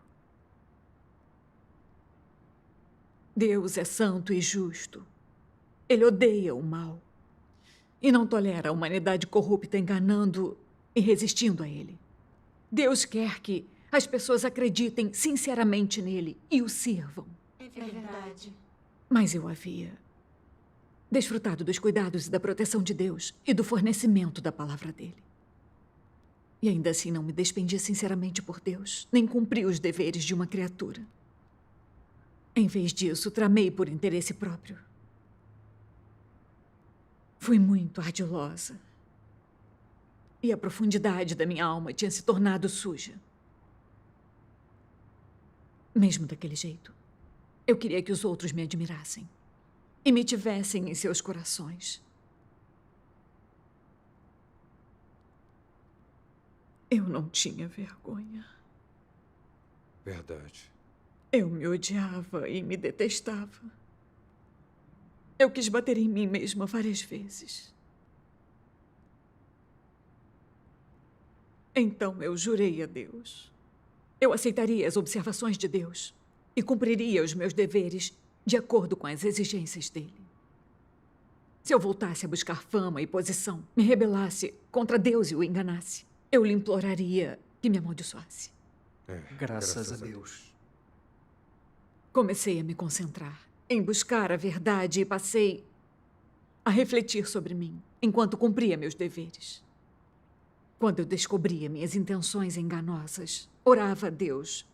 Deus é santo e justo. Ele odeia o mal e não tolera a humanidade corrupta enganando e resistindo a ele. Deus quer que as pessoas acreditem sinceramente nele e o sirvam. É verdade. Mas eu havia desfrutado dos cuidados e da proteção de Deus e do fornecimento da palavra dele. E ainda assim não me despendi sinceramente por Deus, nem cumpri os deveres de uma criatura. Em vez disso, tramei por interesse próprio. Fui muito ardilosa. E a profundidade da minha alma tinha se tornado suja. Mesmo daquele jeito, eu queria que os outros me admirassem e me tivessem em seus corações. Eu não tinha vergonha. Verdade. Eu me odiava e me detestava. Eu quis bater em mim mesma várias vezes. Então eu jurei a Deus. Eu aceitaria as observações de Deus e cumpriria os meus deveres de acordo com as exigências dele. Se eu voltasse a buscar fama e posição, me rebelasse contra Deus e o enganasse, eu lhe imploraria que me amaldiçoasse. Graças a Deus. Comecei a me concentrar em buscar a verdade e passei a refletir sobre mim enquanto cumpria meus deveres. Quando eu descobria minhas intenções enganosas, orava a Deus,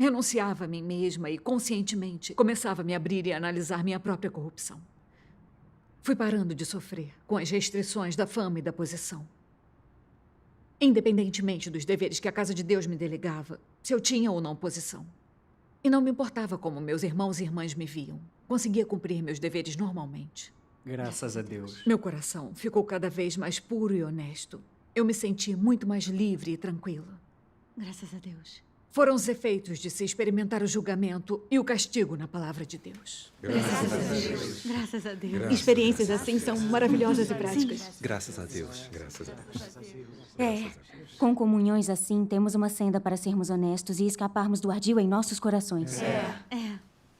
Renunciava a mim mesma e, conscientemente, começava a me abrir e analisar minha própria corrupção. Fui parando de sofrer com as restrições da fama e da posição. Independentemente dos deveres que a Casa de Deus me delegava, se eu tinha ou não posição. E não me importava como meus irmãos e irmãs me viam. Conseguia cumprir meus deveres normalmente. Graças a Deus. Meu coração ficou cada vez mais puro e honesto. Eu me senti muito mais livre e tranquila. Graças a Deus. Foram os efeitos de se experimentar o julgamento e o castigo na palavra de Deus. Graças a Deus. Graças a Deus. Graças Experiências a Deus. assim são maravilhosas e práticas. Graças a Deus. Graças a Deus. Com comunhões assim, temos uma senda para sermos honestos e escaparmos do ardil em nossos corações.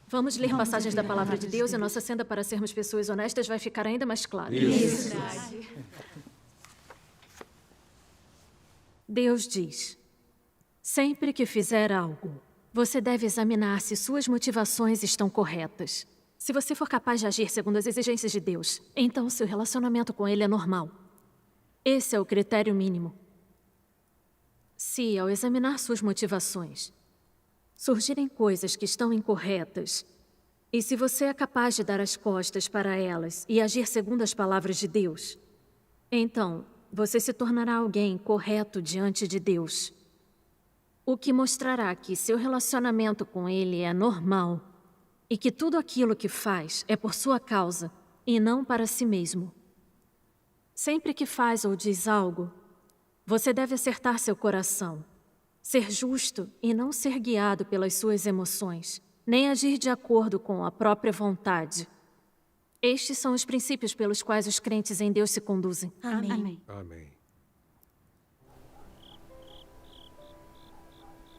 Vamos ler passagens da palavra de Deus e nossa senda para sermos pessoas honestas vai ficar ainda mais clara. Isso. Deus diz: sempre que fizer algo, você deve examinar se suas motivações estão corretas. Se você for capaz de agir segundo as exigências de Deus, então seu relacionamento com Ele é normal. Esse é o critério mínimo. Se, ao examinar suas motivações, surgirem coisas que estão incorretas, e se você é capaz de dar as costas para elas e agir segundo as palavras de Deus, então você se tornará alguém correto diante de Deus. O que mostrará que seu relacionamento com Ele é normal e que tudo aquilo que faz é por sua causa e não para si mesmo. Sempre que faz ou diz algo, você deve acertar seu coração, ser justo e não ser guiado pelas suas emoções, nem agir de acordo com a própria vontade. Estes são os princípios pelos quais os crentes em Deus se conduzem. Amém. Amém.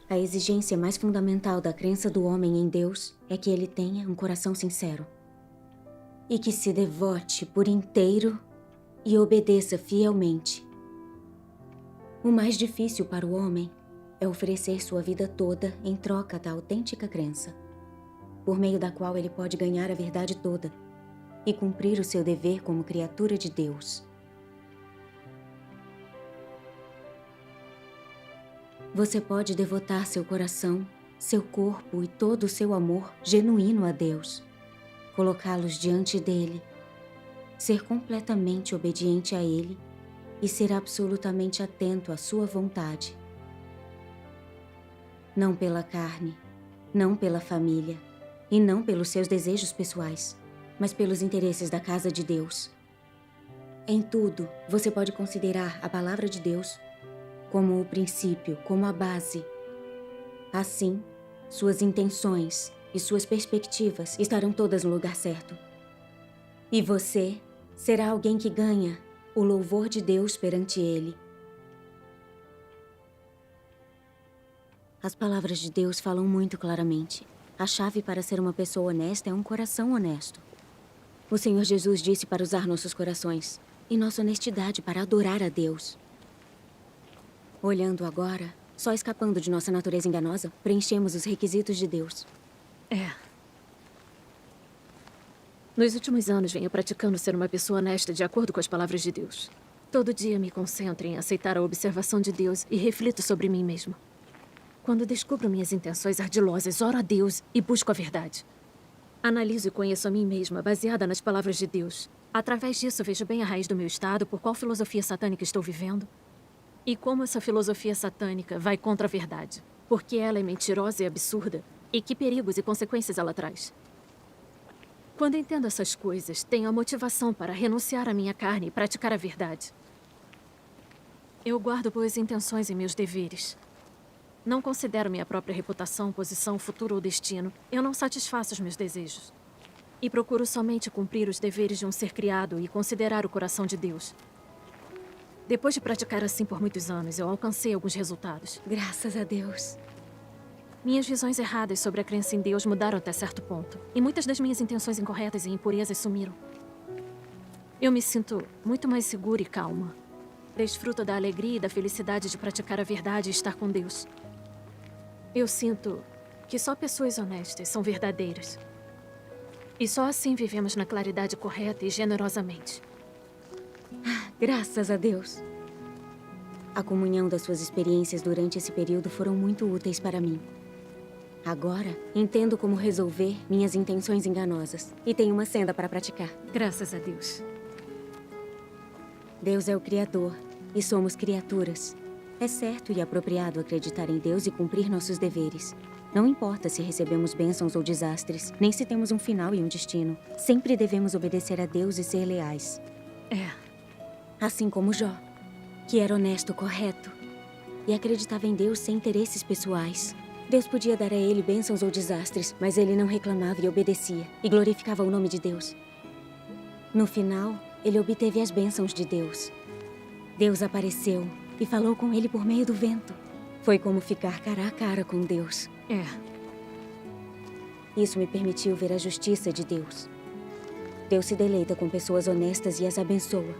A exigência mais fundamental da crença do homem em Deus é que ele tenha um coração sincero e que se devote por inteiro e obedeça fielmente. O mais difícil para o homem é oferecer sua vida toda em troca da autêntica crença, por meio da qual ele pode ganhar a verdade toda e cumprir o seu dever como criatura de Deus. Você pode devotar seu coração, seu corpo e todo o seu amor genuíno a Deus, colocá-los diante dele, ser completamente obediente a Ele e ser absolutamente atento à sua vontade. Não pela carne, não pela família e não pelos seus desejos pessoais, mas pelos interesses da casa de Deus. Em tudo, você pode considerar a palavra de Deus como o princípio, como a base. Assim, suas intenções e suas perspectivas estarão todas no lugar certo. E você será alguém que ganha o louvor de Deus perante Ele. As palavras de Deus falam muito claramente. A chave para ser uma pessoa honesta é um coração honesto. O Senhor Jesus disse para usar nossos corações e nossa honestidade para adorar a Deus. Olhando agora, só escapando de nossa natureza enganosa, preenchemos os requisitos de Deus. Nos últimos anos, venho praticando ser uma pessoa honesta de acordo com as palavras de Deus. Todo dia me concentro em aceitar a observação de Deus e reflito sobre mim mesmo. Quando descubro minhas intenções ardilosas, oro a Deus e busco a verdade. Analiso e conheço a mim mesma, baseada nas palavras de Deus. Através disso, vejo bem a raiz do meu estado, por qual filosofia satânica estou vivendo, e como essa filosofia satânica vai contra a verdade, porque ela é mentirosa e absurda, e que perigos e consequências ela traz. Quando entendo essas coisas, tenho a motivação para renunciar à minha carne e praticar a verdade. Eu guardo boas intenções em meus deveres. Não considero minha própria reputação, posição, futuro ou destino. Eu não satisfaço os meus desejos. E procuro somente cumprir os deveres de um ser criado e considerar o coração de Deus. Depois de praticar assim por muitos anos, eu alcancei alguns resultados. Graças a Deus. Minhas visões erradas sobre a crença em Deus mudaram até certo ponto. E muitas das minhas intenções incorretas e impurezas sumiram. Eu me sinto muito mais segura e calma. Desfruto da alegria e da felicidade de praticar a verdade e estar com Deus. Eu sinto que só pessoas honestas são verdadeiras. E só assim vivemos na claridade correta e generosamente. Graças a Deus. A comunhão das suas experiências durante esse período foram muito úteis para mim. Agora, entendo como resolver minhas intenções enganosas. E tenho uma senda para praticar. Graças a Deus. Deus é o Criador e somos criaturas. É certo e apropriado acreditar em Deus e cumprir nossos deveres. Não importa se recebemos bênçãos ou desastres, nem se temos um final e um destino. Sempre devemos obedecer a Deus e ser leais. É. Assim como Jó, que era honesto, correto e acreditava em Deus sem interesses pessoais. Deus podia dar a ele bênçãos ou desastres, mas ele não reclamava e obedecia, e glorificava o nome de Deus. No final, ele obteve as bênçãos de Deus. Deus apareceu e falou com ele por meio do vento. Foi como ficar cara a cara com Deus. É. Isso me permitiu ver a justiça de Deus. Deus se deleita com pessoas honestas e as abençoa.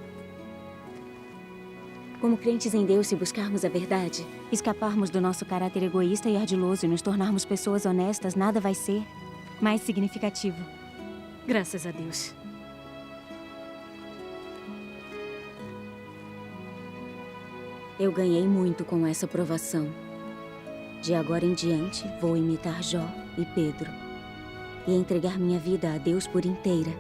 Como crentes em Deus, se buscarmos a verdade, escaparmos do nosso caráter egoísta e ardiloso e nos tornarmos pessoas honestas, nada vai ser mais significativo. Graças a Deus. Eu ganhei muito com essa provação. De agora em diante, vou imitar Jó e Pedro e entregar minha vida a Deus por inteira.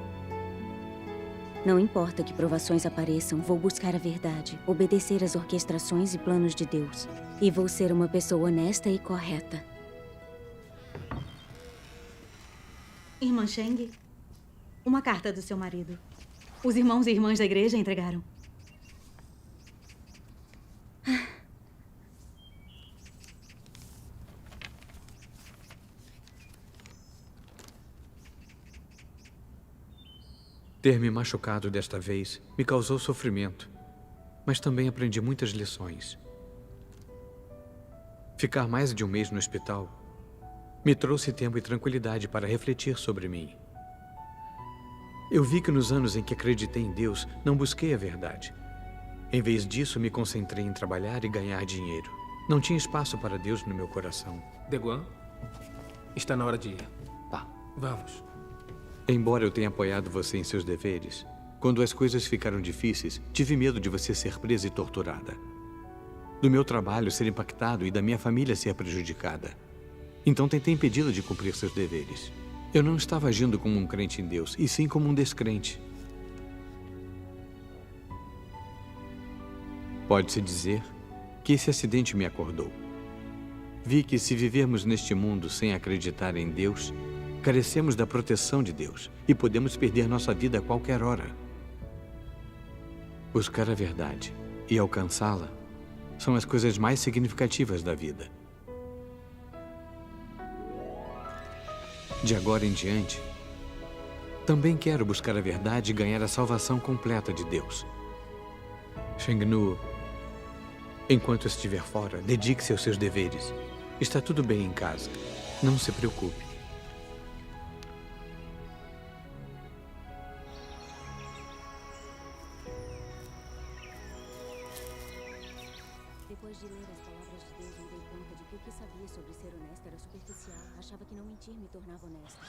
Não importa que provações apareçam, vou buscar a verdade, obedecer às orquestrações e planos de Deus. E vou ser uma pessoa honesta e correta. Irmã Sheng, uma carta do seu marido. Os irmãos e irmãs da igreja entregaram. Ter me machucado desta vez me causou sofrimento, mas também aprendi muitas lições. Ficar mais de um mês no hospital me trouxe tempo e tranquilidade para refletir sobre mim. Eu vi que nos anos em que acreditei em Deus, não busquei a verdade. Em vez disso, me concentrei em trabalhar e ganhar dinheiro. Não tinha espaço para Deus no meu coração. Deguan, está na hora de ir. Tá. Vamos. Embora eu tenha apoiado você em seus deveres, quando as coisas ficaram difíceis, tive medo de você ser presa e torturada. Do meu trabalho ser impactado e da minha família ser prejudicada. Então tentei impedi-la de cumprir seus deveres. Eu não estava agindo como um crente em Deus, e sim como um descrente. Pode-se dizer que esse acidente me acordou. Vi que se vivermos neste mundo sem acreditar em Deus, carecemos da proteção de Deus e podemos perder nossa vida a qualquer hora. Buscar a verdade e alcançá-la são as coisas mais significativas da vida. De agora em diante, também quero buscar a verdade e ganhar a salvação completa de Deus. Shengnu, enquanto estiver fora, dedique-se aos seus deveres. Está tudo bem em casa. Não se preocupe. Depois de ler as palavras de Deus, me dei conta de que o que sabia sobre ser honesta era superficial. Achava que não mentir me tornava honesta.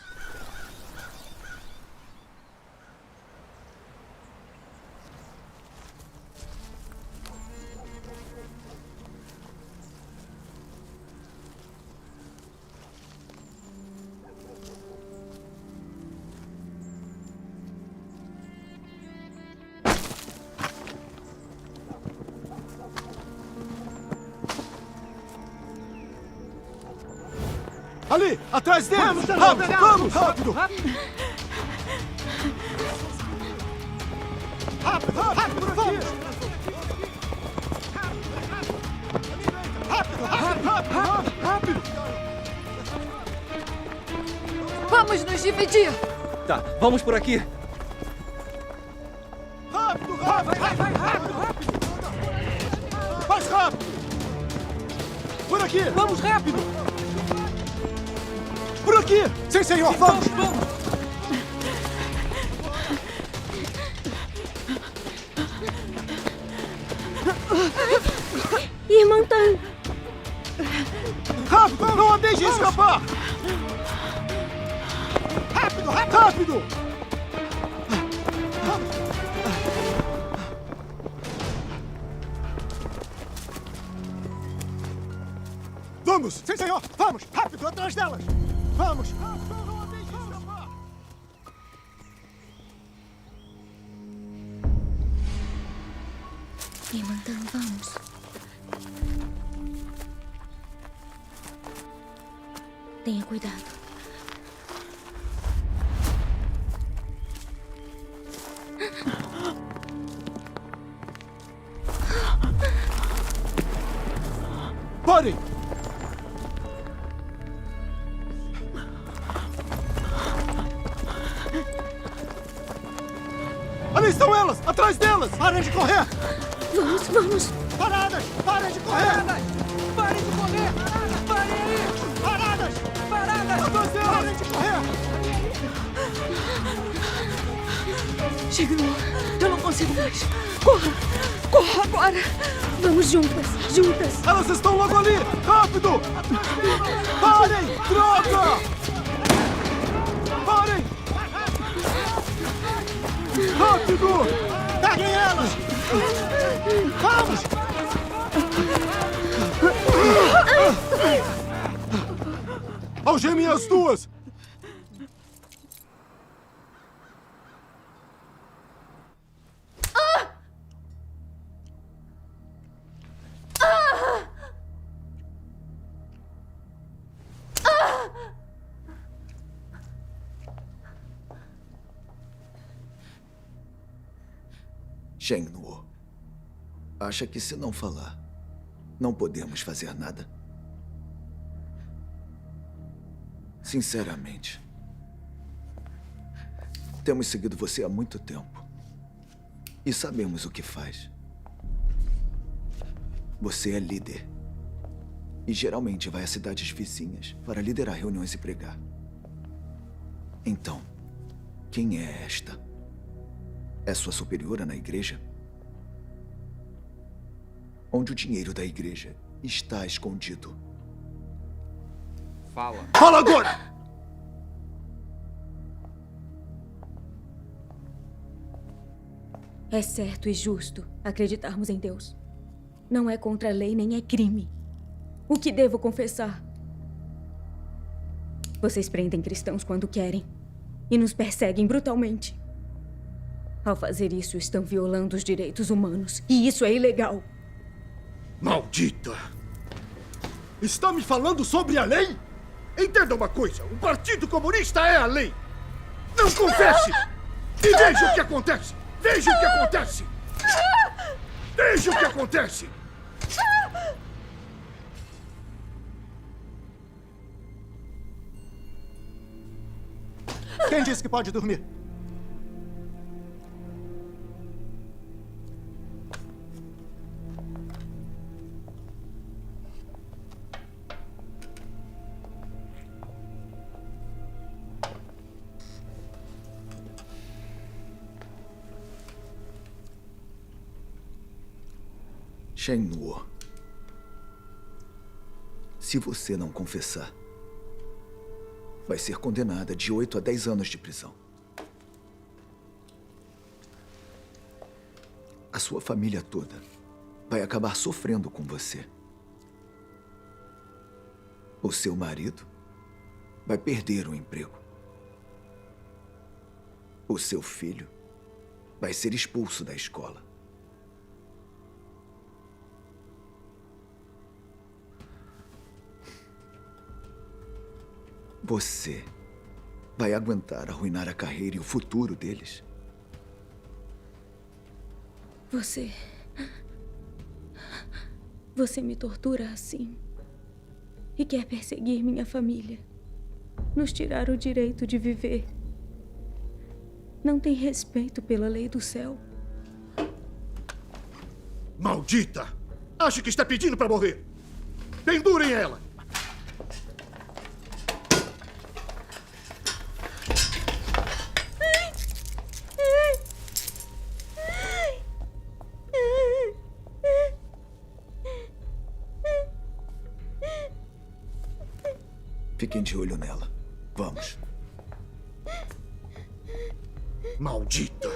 Ali, atrás deles! Rápido, vamos! Rápido! Rápido, rápido, vamos! Rápido, rápido, rápido! Vamos nos dividir! Tá, vamos por aqui. Rápido, rápido! Vai, rápido, rápido! Mais rápido! Por aqui! Vamos rápido! Por aqui! Sim, senhor! Vamos! Irmã Tan! Rápido! Não a deixe escapar! Rápido, rápido! Rápido! Vamos! Sim, senhor! Vamos! Rápido, atrás delas! Vamos! Irmandão, vamos. Tenha cuidado. Parem! Ali estão elas! Atrás delas! Parem de correr! Vamos, vamos! Paradas! Parem de correr! Parem de correr! Parem aí! Paradas! Paradas! Atrás delas! Parem de correr! Chega, eu não consigo mais. Corra! Corra agora! Vamos juntas, juntas! Elas estão logo ali! Rápido! Parem! Droga! Parem! Rápido! Peguem elas! Vamos! Algemem as duas! Sheng-Nuo, acha que se não falar, não podemos fazer nada? Sinceramente, temos seguido você há muito tempo e sabemos o que faz. Você é líder e geralmente vai a cidades vizinhas para liderar reuniões e pregar. Então, quem é esta? É sua superiora na igreja? Onde o dinheiro da igreja está escondido? Fala. Fala agora! É certo e justo acreditarmos em Deus. Não é contra a lei nem é crime. O que devo confessar? Vocês prendem cristãos quando querem e nos perseguem brutalmente. Ao fazer isso, estão violando os direitos humanos. E isso é ilegal. Maldita! Está me falando sobre a lei? Entenda uma coisa. O Partido Comunista é a lei. Não confesse! E veja o que acontece! Veja o que acontece! Veja o que acontece! Quem disse que pode dormir? Sheng-Nuo, se você não confessar, vai ser condenada de 8 a 10 anos de prisão. A sua família toda vai acabar sofrendo com você. O seu marido vai perder o emprego. O seu filho vai ser expulso da escola. Você vai aguentar arruinar a carreira e o futuro deles? Você me tortura assim e quer perseguir minha família, nos tirar o direito de viver. Não tem respeito pela lei do céu. Maldita! Acha que está pedindo para morrer? Pendurem ela! Fiquem de olho nela. Vamos. Maldita!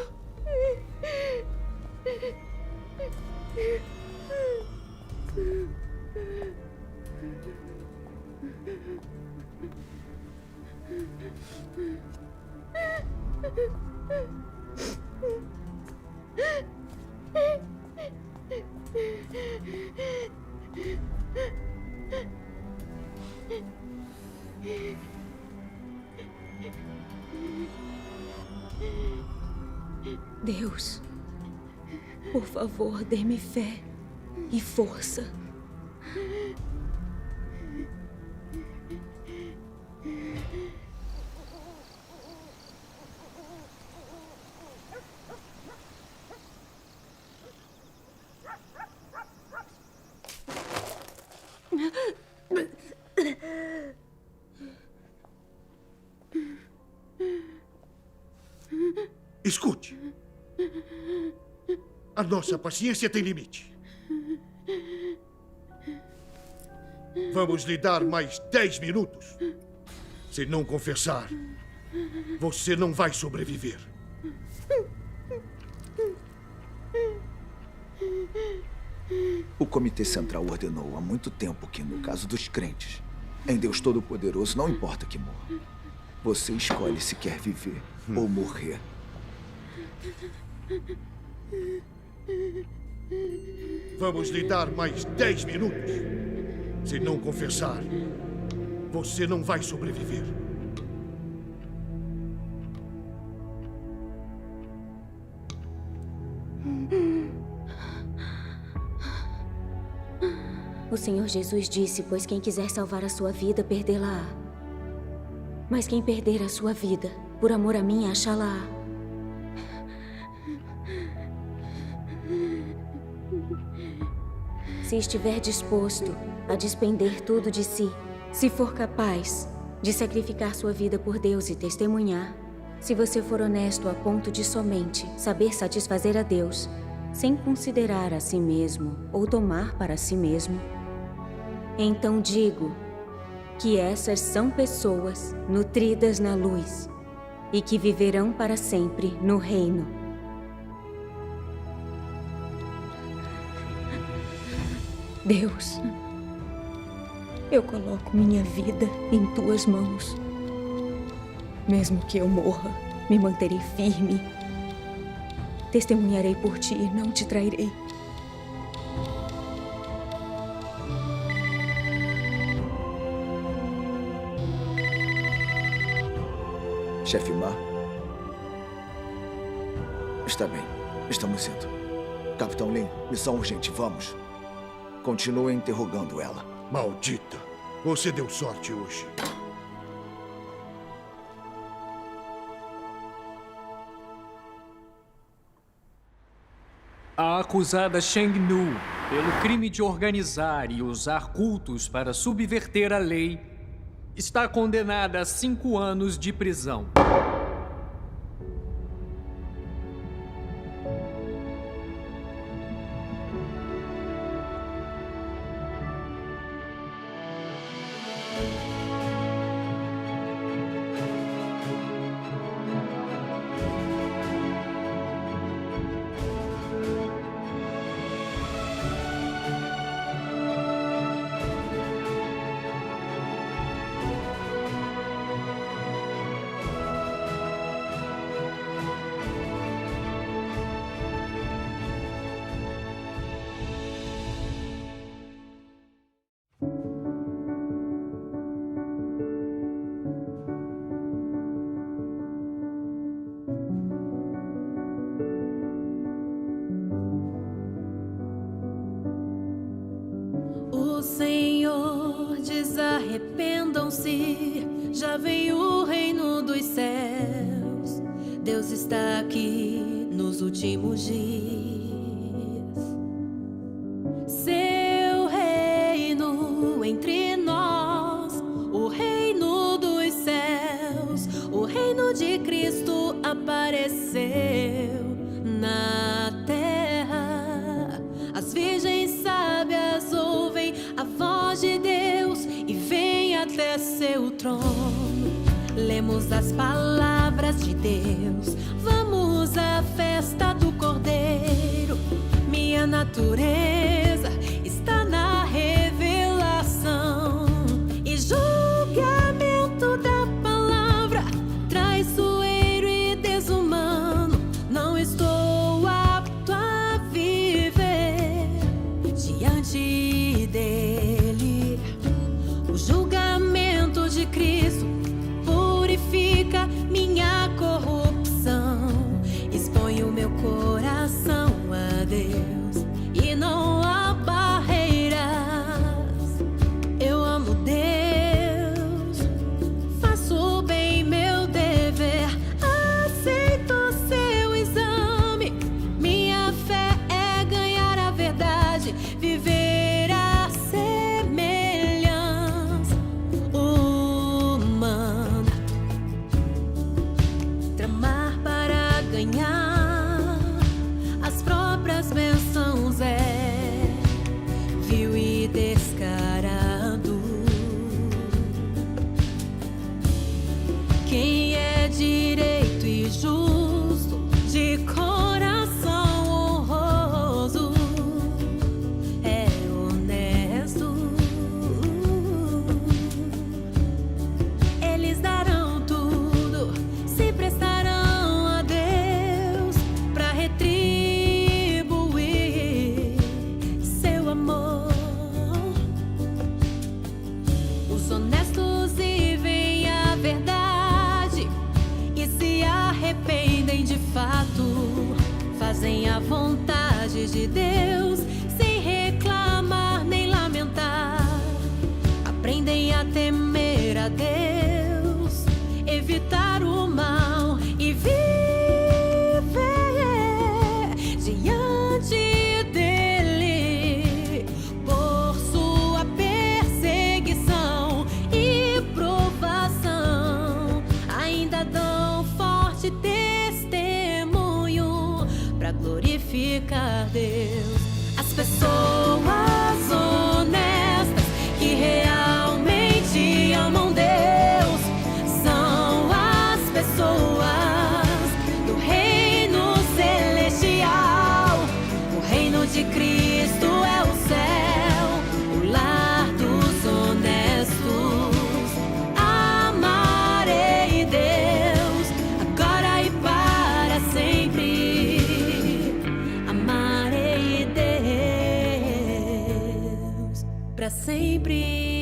Deus, por favor, dê-me fé e força. Escute. A nossa paciência tem limite. Vamos lhe dar mais 10 minutos. Se não confessar, você não vai sobreviver. O Comitê Central ordenou há muito tempo que, no caso dos crentes, em Deus Todo-Poderoso não importa que morra. Você escolhe se quer viver ou morrer. Vamos lhe dar mais 10 minutos. Se não confessar, você não vai sobreviver. O Senhor Jesus disse, pois quem quiser salvar a sua vida, perdê-la-á. Mas quem perder a sua vida, por amor a mim, achá-la-á. Se estiver disposto a despender tudo de si, se for capaz de sacrificar sua vida por Deus e testemunhar, se você for honesto a ponto de somente saber satisfazer a Deus, sem considerar a si mesmo ou tomar para si mesmo, então digo que essas são pessoas nutridas na luz e que viverão para sempre no reino. Deus, eu coloco minha vida em tuas mãos. Mesmo que eu morra, me manterei firme. Testemunharei por ti e não te trairei. Chefe Ma? Está bem, estamos indo. Capitão Lin, missão urgente, vamos. Continue interrogando ela. Maldita! Você deu sorte hoje. A acusada Sheng Nu, pelo crime de organizar e usar cultos para subverter a lei, está condenada a 5 anos de prisão. O Senhor diz: arrependam-se, já veio o reino dos céus. Deus está aqui nos últimos dias. Seu reino entre nós, o reino dos céus, o reino de Cristo apareceu na terra. As virgens sábias ouvem a voz de Deus e vêm até seu trono. Lemos as palavras de Deus, vamos à festa do Cordeiro. Minha natureza está na revelação e julgamento da palavra traiçoeiro e desonroso. amar para ganhar as próprias bênçãos é vil e descarado. Quem é direito e justo, de coração honroso, é honesto. Eles darão tudo, se prestarão a Deus para retribuir seu amor. Os honestos vivem a verdade e se arrependem de fato, fazem a vontade de Deus sem reclamar nem lamentar. Aprendem a temer a Deus, evitar o mal e viver diante dele. Por sua perseguição e provação, ainda dão forte testemunho para glorificar Deus. As pessoas honestas que realmente amam Deus são as pessoas do reino celestial. O reino de Cristo é o céu, o lar dos honestos. Amarei Deus agora e para sempre. Amarei Deus para sempre.